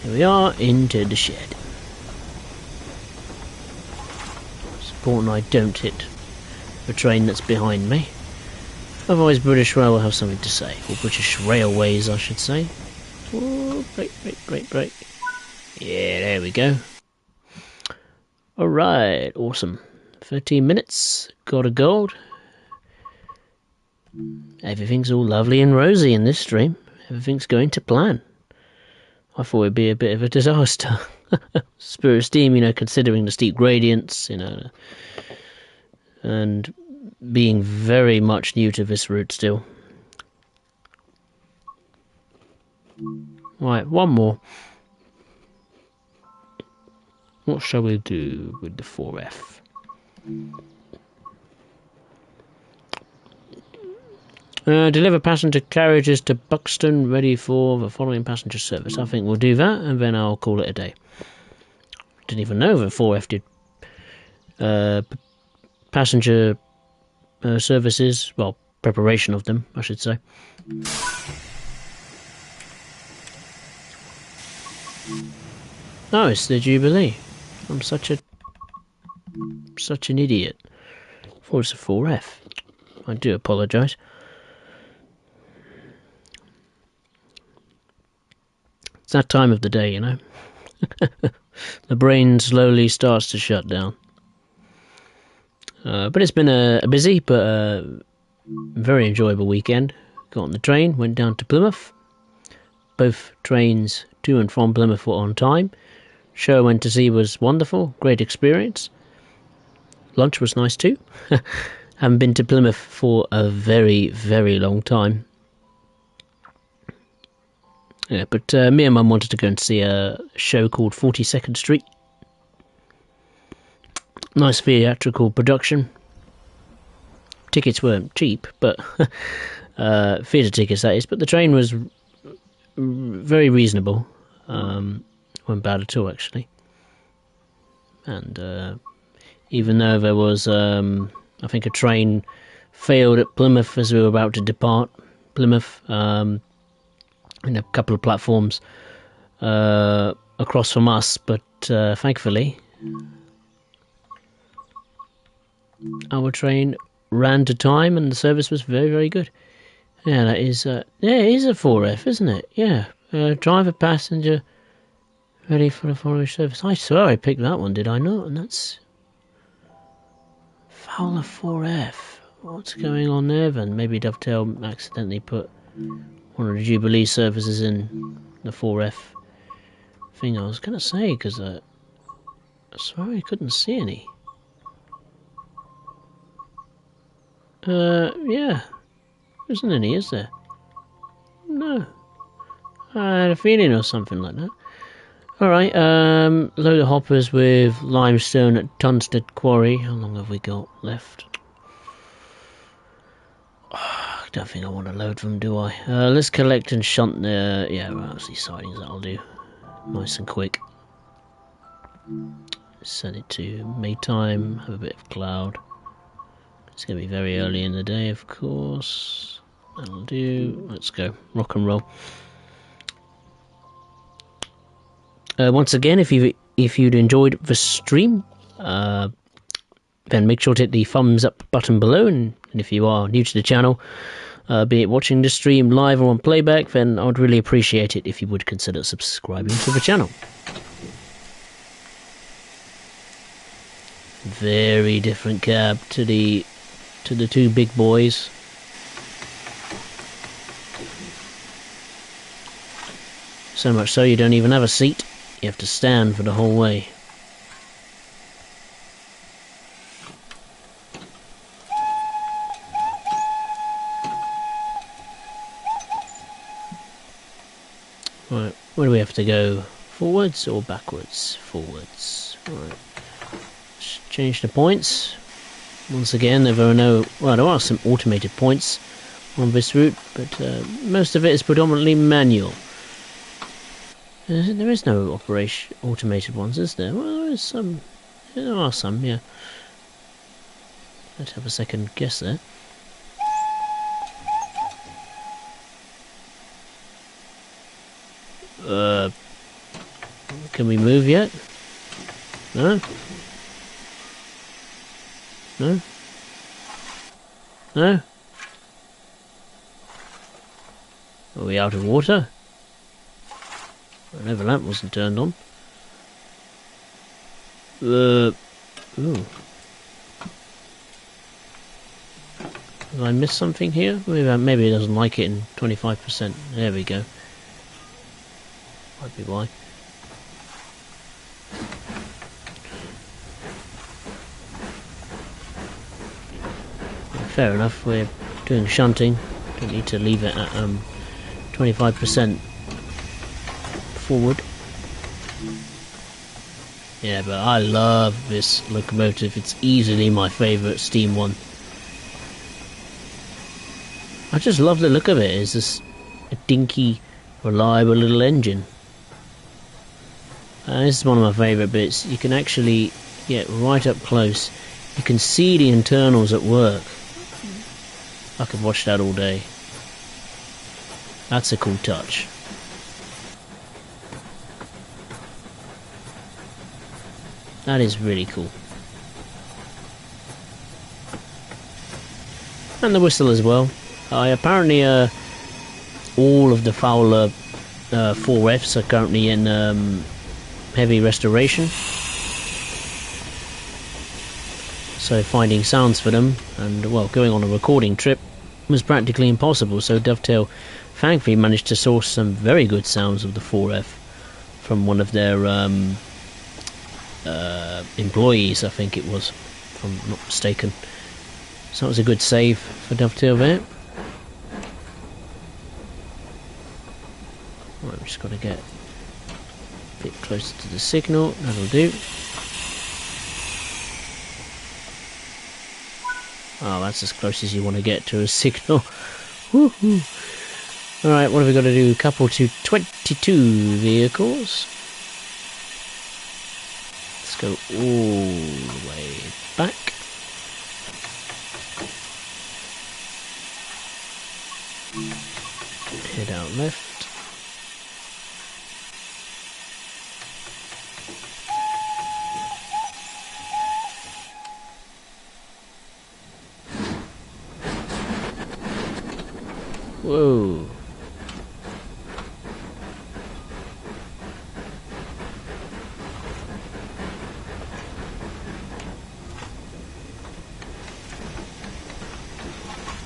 Here we are, into the shed. It's important I don't hit the train that's behind me. Otherwise British Rail will have something to say. Or British Railways, I should say. Oh, break. Yeah, there we go. Alright, awesome. 13 minutes, got a gold. Everything's all lovely and rosy in this stream. Everything's going to plan. I thought it'd be a bit of a disaster. Spirit Steam, you know, considering the steep gradients, you know, and being very much new to this route still. Right, one more. What shall we do with the 4F? Deliver passenger carriages to Buxton, ready for the following passenger service. I think we'll do that, and then I'll call it a day. Didn't even know the 4F did passenger services. Well, preparation of them, I should say. Oh, it's the Jubilee. I'm such an idiot. I thought it's a 4F. I do apologise. It's that time of the day, you know. The brain slowly starts to shut down. But it's been a busy but very enjoyable weekend. Got on the train, went down to Plymouth. Both trains to and from Plymouth were on time. Show I went to see was wonderful, great experience. Lunch was nice too. Haven't been to Plymouth for a very, very long time. Yeah, but me and Mum wanted to go and see a show called 42nd Street. Nice theatrical production. Tickets weren't cheap, but theatre tickets that is. But the train was very reasonable. Wasn't bad at all, actually. And even though there was, I think, a train failed at Plymouth as we were about to depart Plymouth. In a couple of platforms across from us, but thankfully our train ran to time and the service was very, very good. Yeah, that is it is a 4F, isn't it? Yeah, driver passenger ready for the following service. I swear I picked that one, did I not? And that's Fowler 4F. What's going on there then? Maybe Dovetail accidentally put one of the Jubilee services in the 4F thing. I was going to say, because I swear I couldn't see any. Yeah. There isn't any, is there? No. I had a feeling or something like that. Alright, load of hoppers with limestone at Tunstead Quarry. How long have we got left? I don't think I want to load them, do I? Let's collect and shunt the... yeah, right, that's these sidings, that'll do. Nice and quick. Set it to Maytime, have a bit of cloud. It's going to be very early in the day, of course. That'll do. Let's go. Rock and roll. Once again, if you'd enjoyed the stream, then make sure to hit the thumbs up button below, and if you are new to the channel, be it watching the stream live or on playback, then I would really appreciate it if you would consider subscribing to the channel. Very different cab to the two big boys. So much so you don't even have a seat, you have to stand for the whole way. Right, where do we have to go? Forwards or backwards? Forwards. Right. Let's change the points. Once again, there are some automated points on this route, but most of it is predominantly manual. There is no automated ones, is there? Well, there is some. Yeah, there are some, yeah. Let's have a second guess there. Can we move yet? No? No? No? Are we out of water? I know the lamp wasn't turned on. Ooh. Did I miss something here? Maybe it doesn't like it in 25%. There we go. Might be why. Fair enough, we're doing shunting. Don't need to leave it at 25% forward. Yeah, but I love this locomotive. It's easily my favourite steam one. I just love the look of it. It's just a dinky, reliable little engine. This is one of my favourite bits. You can actually get right up close. You can see the internals at work. I could watch that all day. That's a cool touch. That is really cool. And the whistle as well. Apparently all of the Fowler 4Fs are currently in heavy restoration. So finding sounds for them, and well, going on a recording trip was practically impossible, so Dovetail thankfully managed to source some very good sounds of the 4F from one of their employees, I think it was, if I'm not mistaken. So that was a good save for Dovetail there. Right, we've just got to get a bit closer to the signal, that'll do. Oh, that's as close as you want to get to a signal. Woohoo! Alright, what have we got to do? Couple to 22 vehicles. Let's go all the way back. Head out left. Whoa.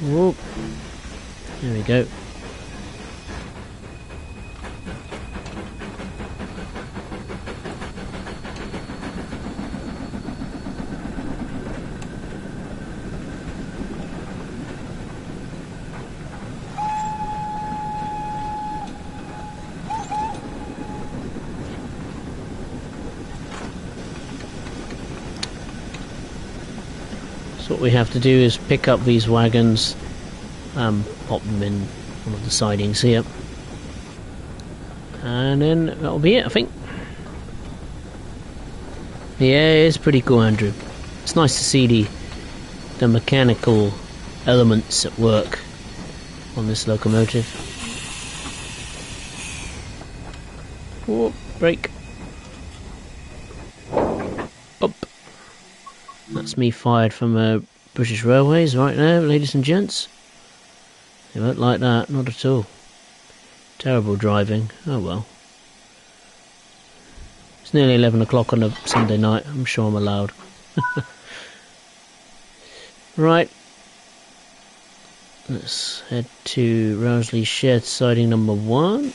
Whoa. There we go. So what we have to do is pick up these wagons, pop them in one of the sidings here, and then that'll be it, I think. Yeah, it's pretty cool, Andrew. It's nice to see the mechanical elements at work on this locomotive. Whoop, brake. Up. That's me fired from British Railways right now, ladies and gents. They won't like that, not at all. Terrible driving, oh well. It's nearly 11 o'clock on a Sunday night, I'm sure I'm allowed. Right. Let's head to Rowsley Shed siding number 1.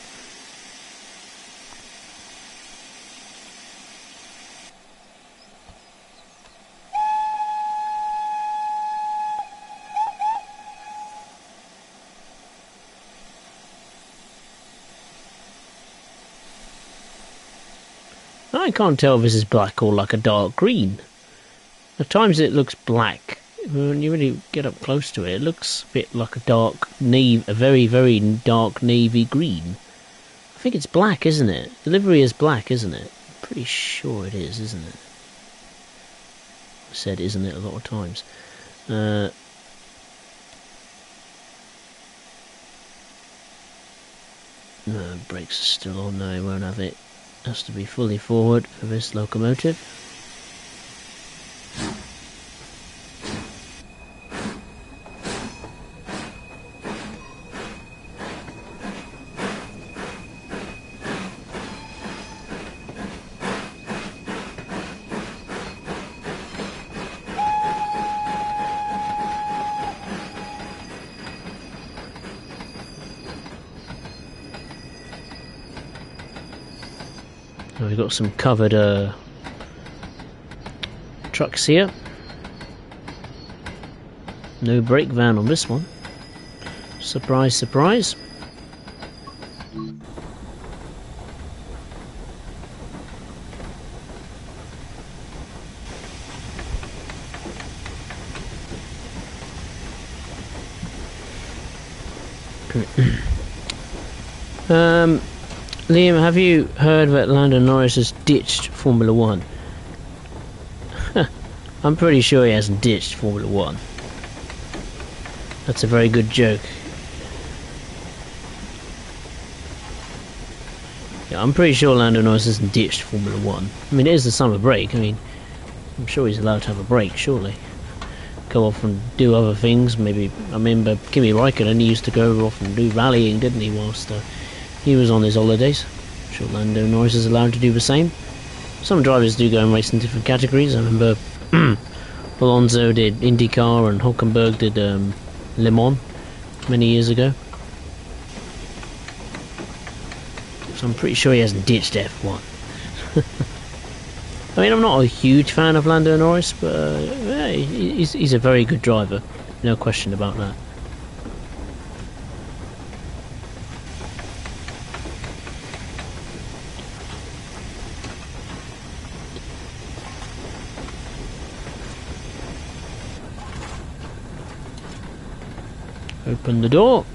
I can't tell if this is black or like a dark green. At times it looks black. When you really get up close to it, it looks a bit like a dark navy, a very, very dark navy green. I think it's black, isn't it? The livery is black, isn't it? I'm pretty sure it is, isn't it? I said isn't it a lot of times. No, brakes are still on, no, I won't have it. Has to be fully forward for this locomotive. We've got some covered trucks here. No brake van on this one. Surprise, surprise. Liam, have you heard that Lando Norris has ditched Formula 1? I'm pretty sure he hasn't ditched Formula 1. That's a very good joke. Yeah, I'm pretty sure Lando Norris hasn't ditched Formula 1. I mean, it is the summer break. I mean, I'm sure he's allowed to have a break, surely. Go off and do other things. Maybe, I remember Kimi Räikkönen, he used to go off and do rallying, didn't he, whilst he was on his holidays. I'm sure Lando Norris is allowed to do the same. Some drivers do go and race in different categories. I remember Alonso did IndyCar and Hulkenberg did Le Mans many years ago. So I'm pretty sure he hasn't ditched F1. I mean, I'm not a huge fan of Lando Norris, but yeah, he's a very good driver. No question about that. Open the door.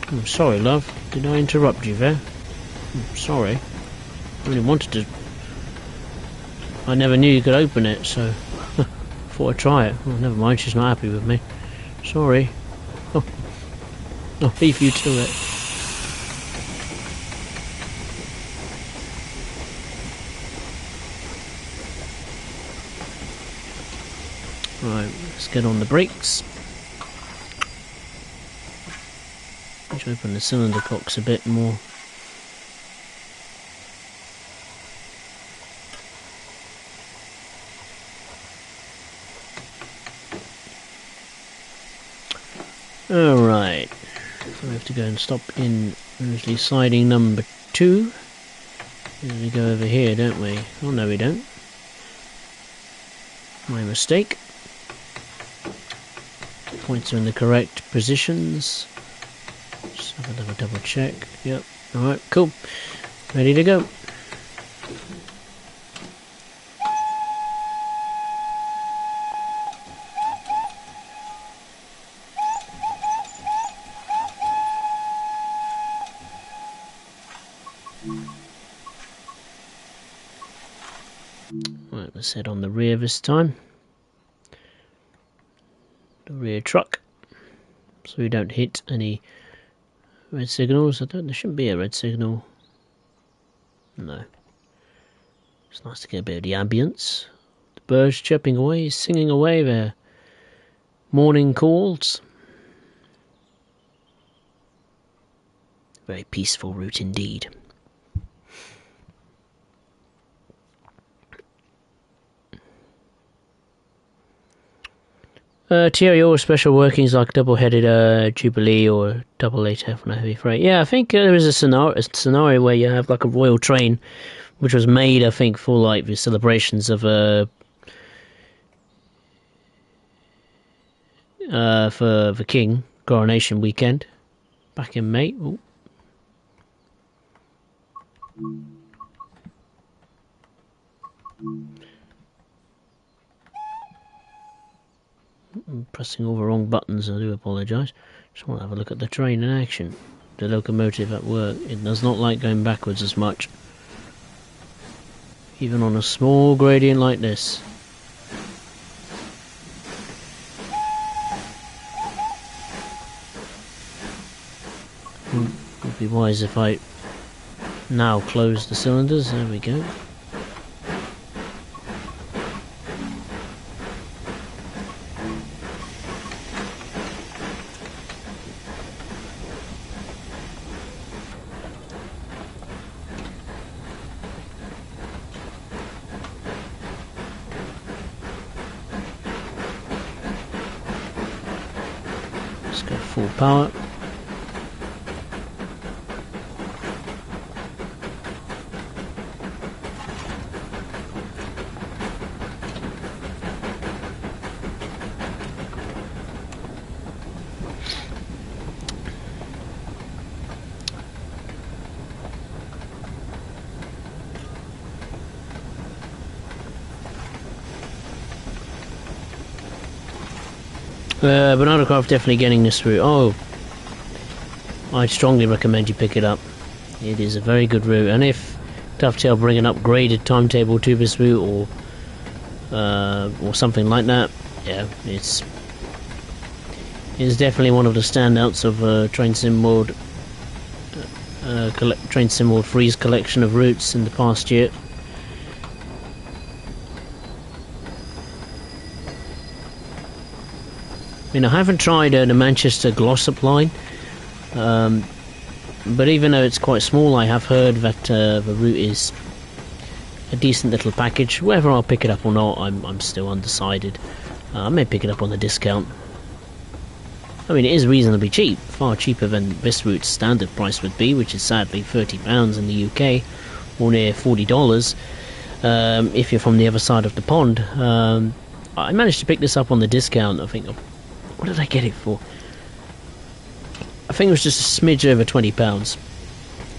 I'm sorry, love. Did I interrupt you there? I'm sorry. I really wanted to. I never knew you could open it, so thought I'd try it. Oh, never mind. She's not happy with me. Sorry. Oh, I'll leave you to it. Right, let's get on the brakes. Let's open the cylinder cocks a bit more. Alright, so we have to go and stop in usually siding number 2. And we go over here, don't we? Oh no, we don't. My mistake. Points are in the correct positions. Just have a double check. Yep. Alright, cool. Ready to go. Right, let's head on the rear this time. The rear truck, so we don't hit any red signals. There shouldn't be a red signal. No. It's nice to get a bit of the ambience. The birds chirping away, singing away their morning calls. Very peaceful route indeed. TRO special workings like double-headed Jubilee or double ATF on a heavy freight. Yeah, I think there is a scenario where you have like a royal train, which was made, I think, for like the celebrations of for the King coronation weekend back in May. Ooh. I'm pressing all the wrong buttons, I do apologise. Just want to have a look at the train in action. The locomotive at work. It does not like going backwards as much. Even on a small gradient like this. Would be wise if I now close the cylinders. There we go. Let's go full power. Banana Craft definitely getting this route. Oh, I'd strongly recommend you pick it up. It is a very good route, and if Dovetail bring an upgraded timetable to this route or something like that, yeah, it's definitely one of the standouts of Train Sim World Freeze collection of routes in the past year. I mean, I haven't tried the Manchester Glossop line, but even though it's quite small, I have heard that the route is a decent little package. Whether I'll pick it up or not, I'm still undecided. I may pick it up on the discount. I mean, it is reasonably cheap, far cheaper than this route's standard price would be, which is sadly £30 in the UK, or near $40 if you're from the other side of the pond. I managed to pick this up on the discount. I think, what did I get it for? I think it was just a smidge over £20.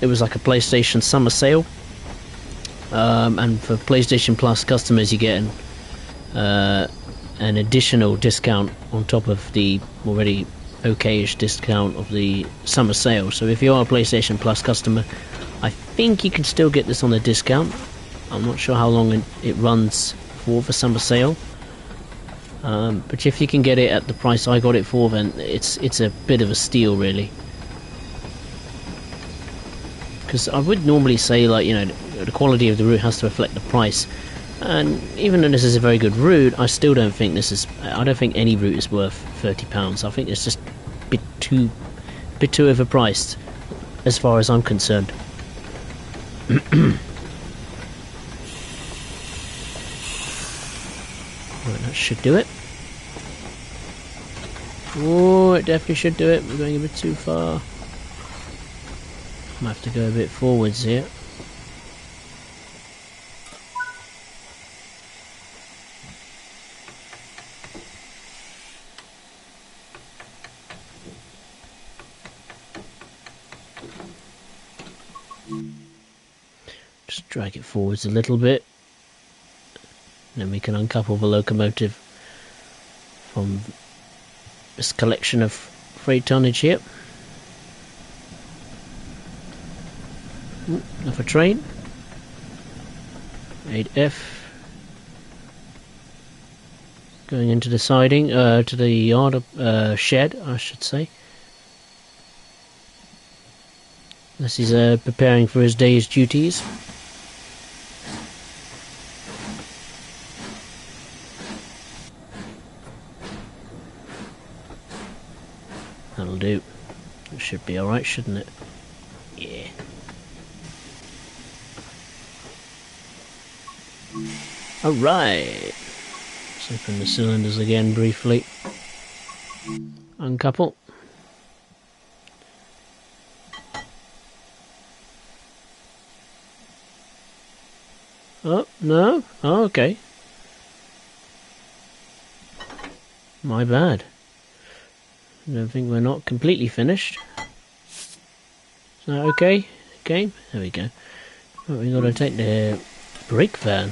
It was like a PlayStation summer sale, and for PlayStation Plus customers you get an additional discount on top of the already okay-ish discount of the summer sale. So if you are a PlayStation Plus customer, I think you can still get this on a discount. I'm not sure how long it runs for the summer sale, but if you can get it at the price I got it for, then it's a bit of a steal, really. Because I would normally say, like, you know, the quality of the route has to reflect the price. And even though this is a very good route, I still don't think this is. I don't think any route is worth £30. I think it's just a bit too overpriced, as far as I'm concerned. Right, that should do it. Oh, it definitely should do it. We're going a bit too far. Might have to go a bit forwards here. Just drag it forwards a little bit, and then we can uncouple the locomotive from this collection of freight tonnage here. Another train. 8F. Going into the siding, to the yard, shed, I should say. This is preparing for his day's duties. That'll do. It should be alright, shouldn't it? Yeah. Alright. Let's open the cylinders again briefly. Uncouple. Oh, no? Oh, okay. My bad. I don't think we're not completely finished. Is that okay? Game? There we go. Oh, we got to take the brake van.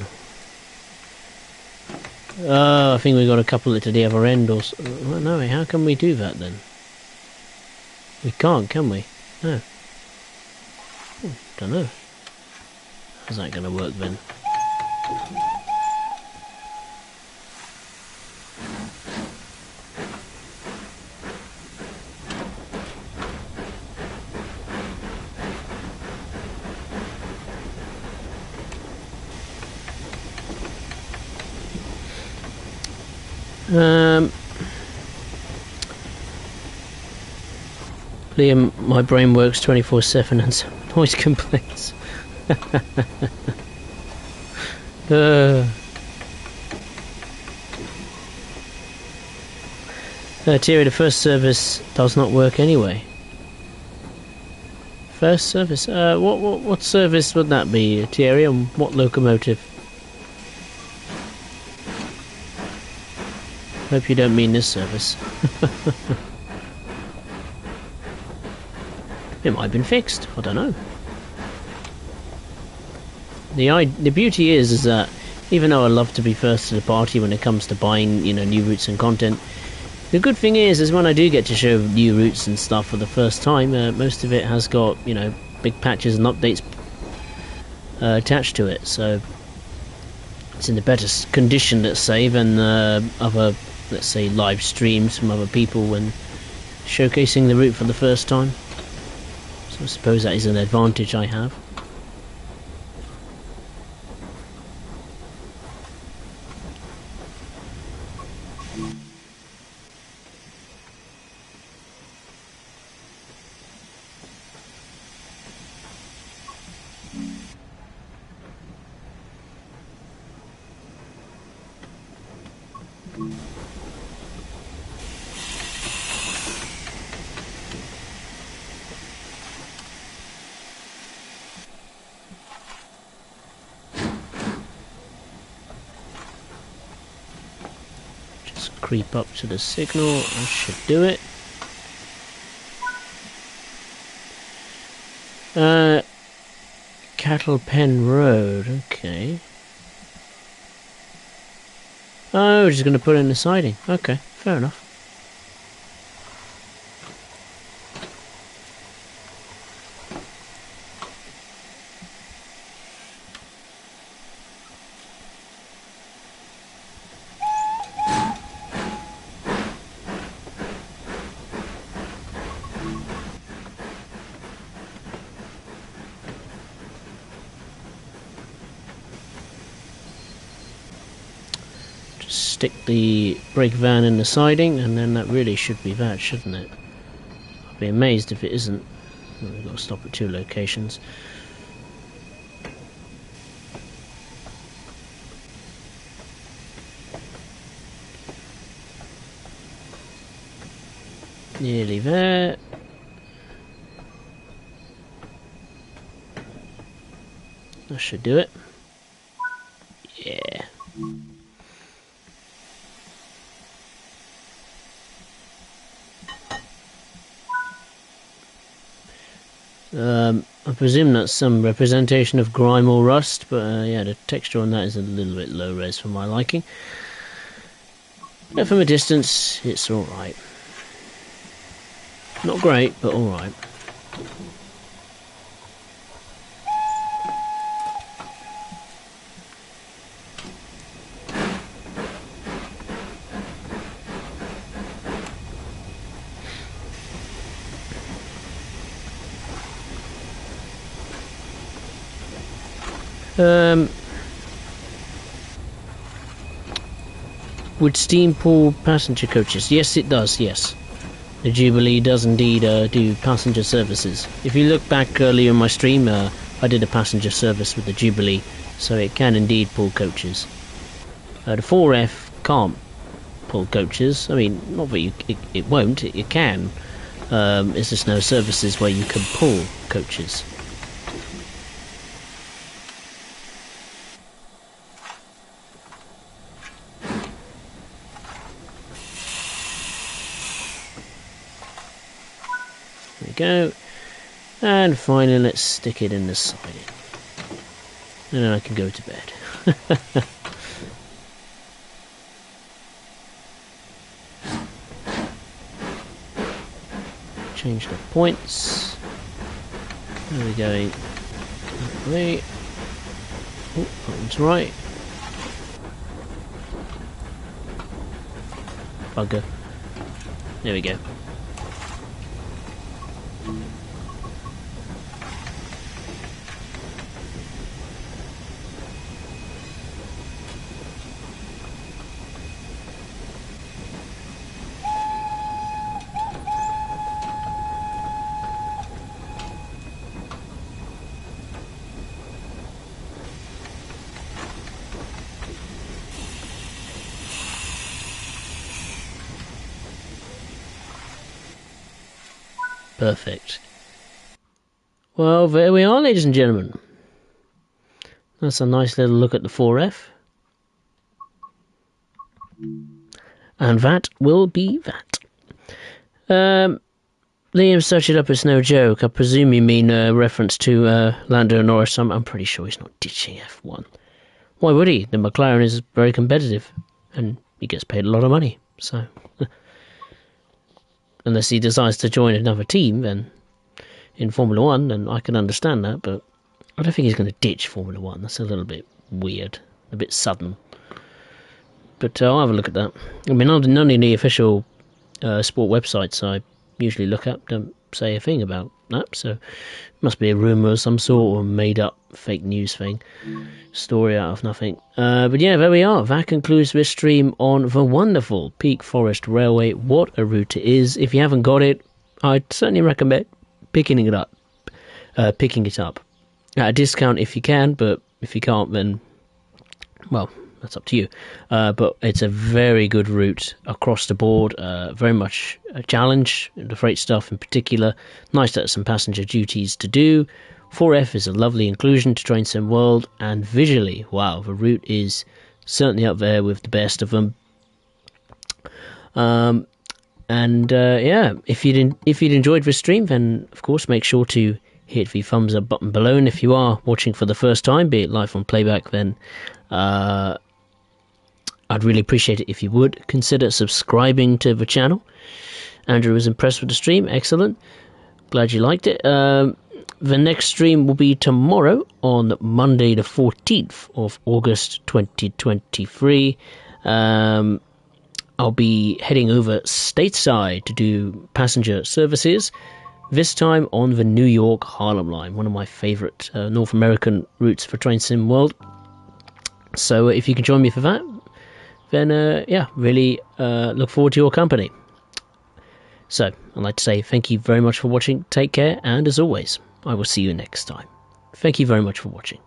Oh, I think we got to couple it to the other end or so. Well, no, how can we do that then? We can't, can we? No. Don't know. How's that going to work then? Liam, my brain works 24/7 and some noise complaints. Thierry, the first service does not work anyway. First service? What service would that be, Thierry, and what locomotive? Hope you don't mean this service. It might have been fixed, I don't know. The beauty is that even though I love to be first to the party when it comes to buying, you know, new routes and content, the good thing is when I do get to show new routes and stuff for the first time, most of it has got, you know, big patches and updates attached to it, so it's in the better condition, let's say, than other, let's say, live streams from other people when showcasing the route for the first time. So I suppose that is an advantage I have. Just creep up to the signal. I should do it. Cattle Pen Road, okay. Oh, we're just going to put in the siding. Okay, fair enough. Stick the brake van in the siding, and then that really should be that, shouldn't it? I'll be amazed if it isn't. Oh, we've got to stop at 2 locations. Nearly there. That should do it. Yeah. I presume that's some representation of grime or rust, but yeah, the texture on that is a little bit low res for my liking. But from a distance, it's alright. Not great, but alright. Would Steam pull passenger coaches? Yes, it does, yes. The Jubilee does indeed do passenger services. If you look back earlier in my stream, I did a passenger service with the Jubilee, so it can indeed pull coaches. The 4F can't pull coaches. I mean, not that it won't, it can. It's just no services where you can pull coaches. Go, and finally let's stick it in the siding, and then I can go to bed. Change the points. There we go. That way. Oh, that one's right. Bugger. There we go. Perfect. Well, there we are, ladies and gentlemen. That's a nice little look at the 4F. And that will be that. Liam searched it up, it's no joke. I presume you mean reference to Lando Norris. I'm pretty sure he's not ditching F1. Why would he? The McLaren is very competitive, and he gets paid a lot of money, so... Unless he decides to join another team, then in Formula 1, then I can understand that, but I don't think he's going to ditch Formula 1. That's a little bit weird, a bit sudden. But I'll have a look at that. I mean, none of the official sport websites I usually look at don't say a thing about that, so it must be a rumour of some sort, or made up fake news thing, story out of nothing. But yeah, there we are. That concludes this stream on the wonderful Peak Forest Railway. What a route it is. If you haven't got it, I'd certainly recommend picking it up at a discount if you can, but if you can't, then well, that's up to you. But it's a very good route across the board. Very much a challenge, the freight stuff in particular. Nice to have some passenger duties to do. 4F is a lovely inclusion to Train Sim World, and visually, wow, the route is certainly up there with the best of them. If you'd enjoyed this stream, then of course make sure to hit the thumbs up button below, and if you are watching for the first time, be it live on playback, then I'd really appreciate it if you would consider subscribing to the channel. Andrew was impressed with the stream. Excellent, glad you liked it. The next stream will be tomorrow on Monday the 14th of August 2023. I'll be heading over stateside to do passenger services, this time on the New York Harlem line, one of my favourite North American routes for Train Sim World. So if you can join me for that, then really look forward to your company. So I'd like to say thank you very much for watching, take care, and as always, I will see you next time. Thank you very much for watching.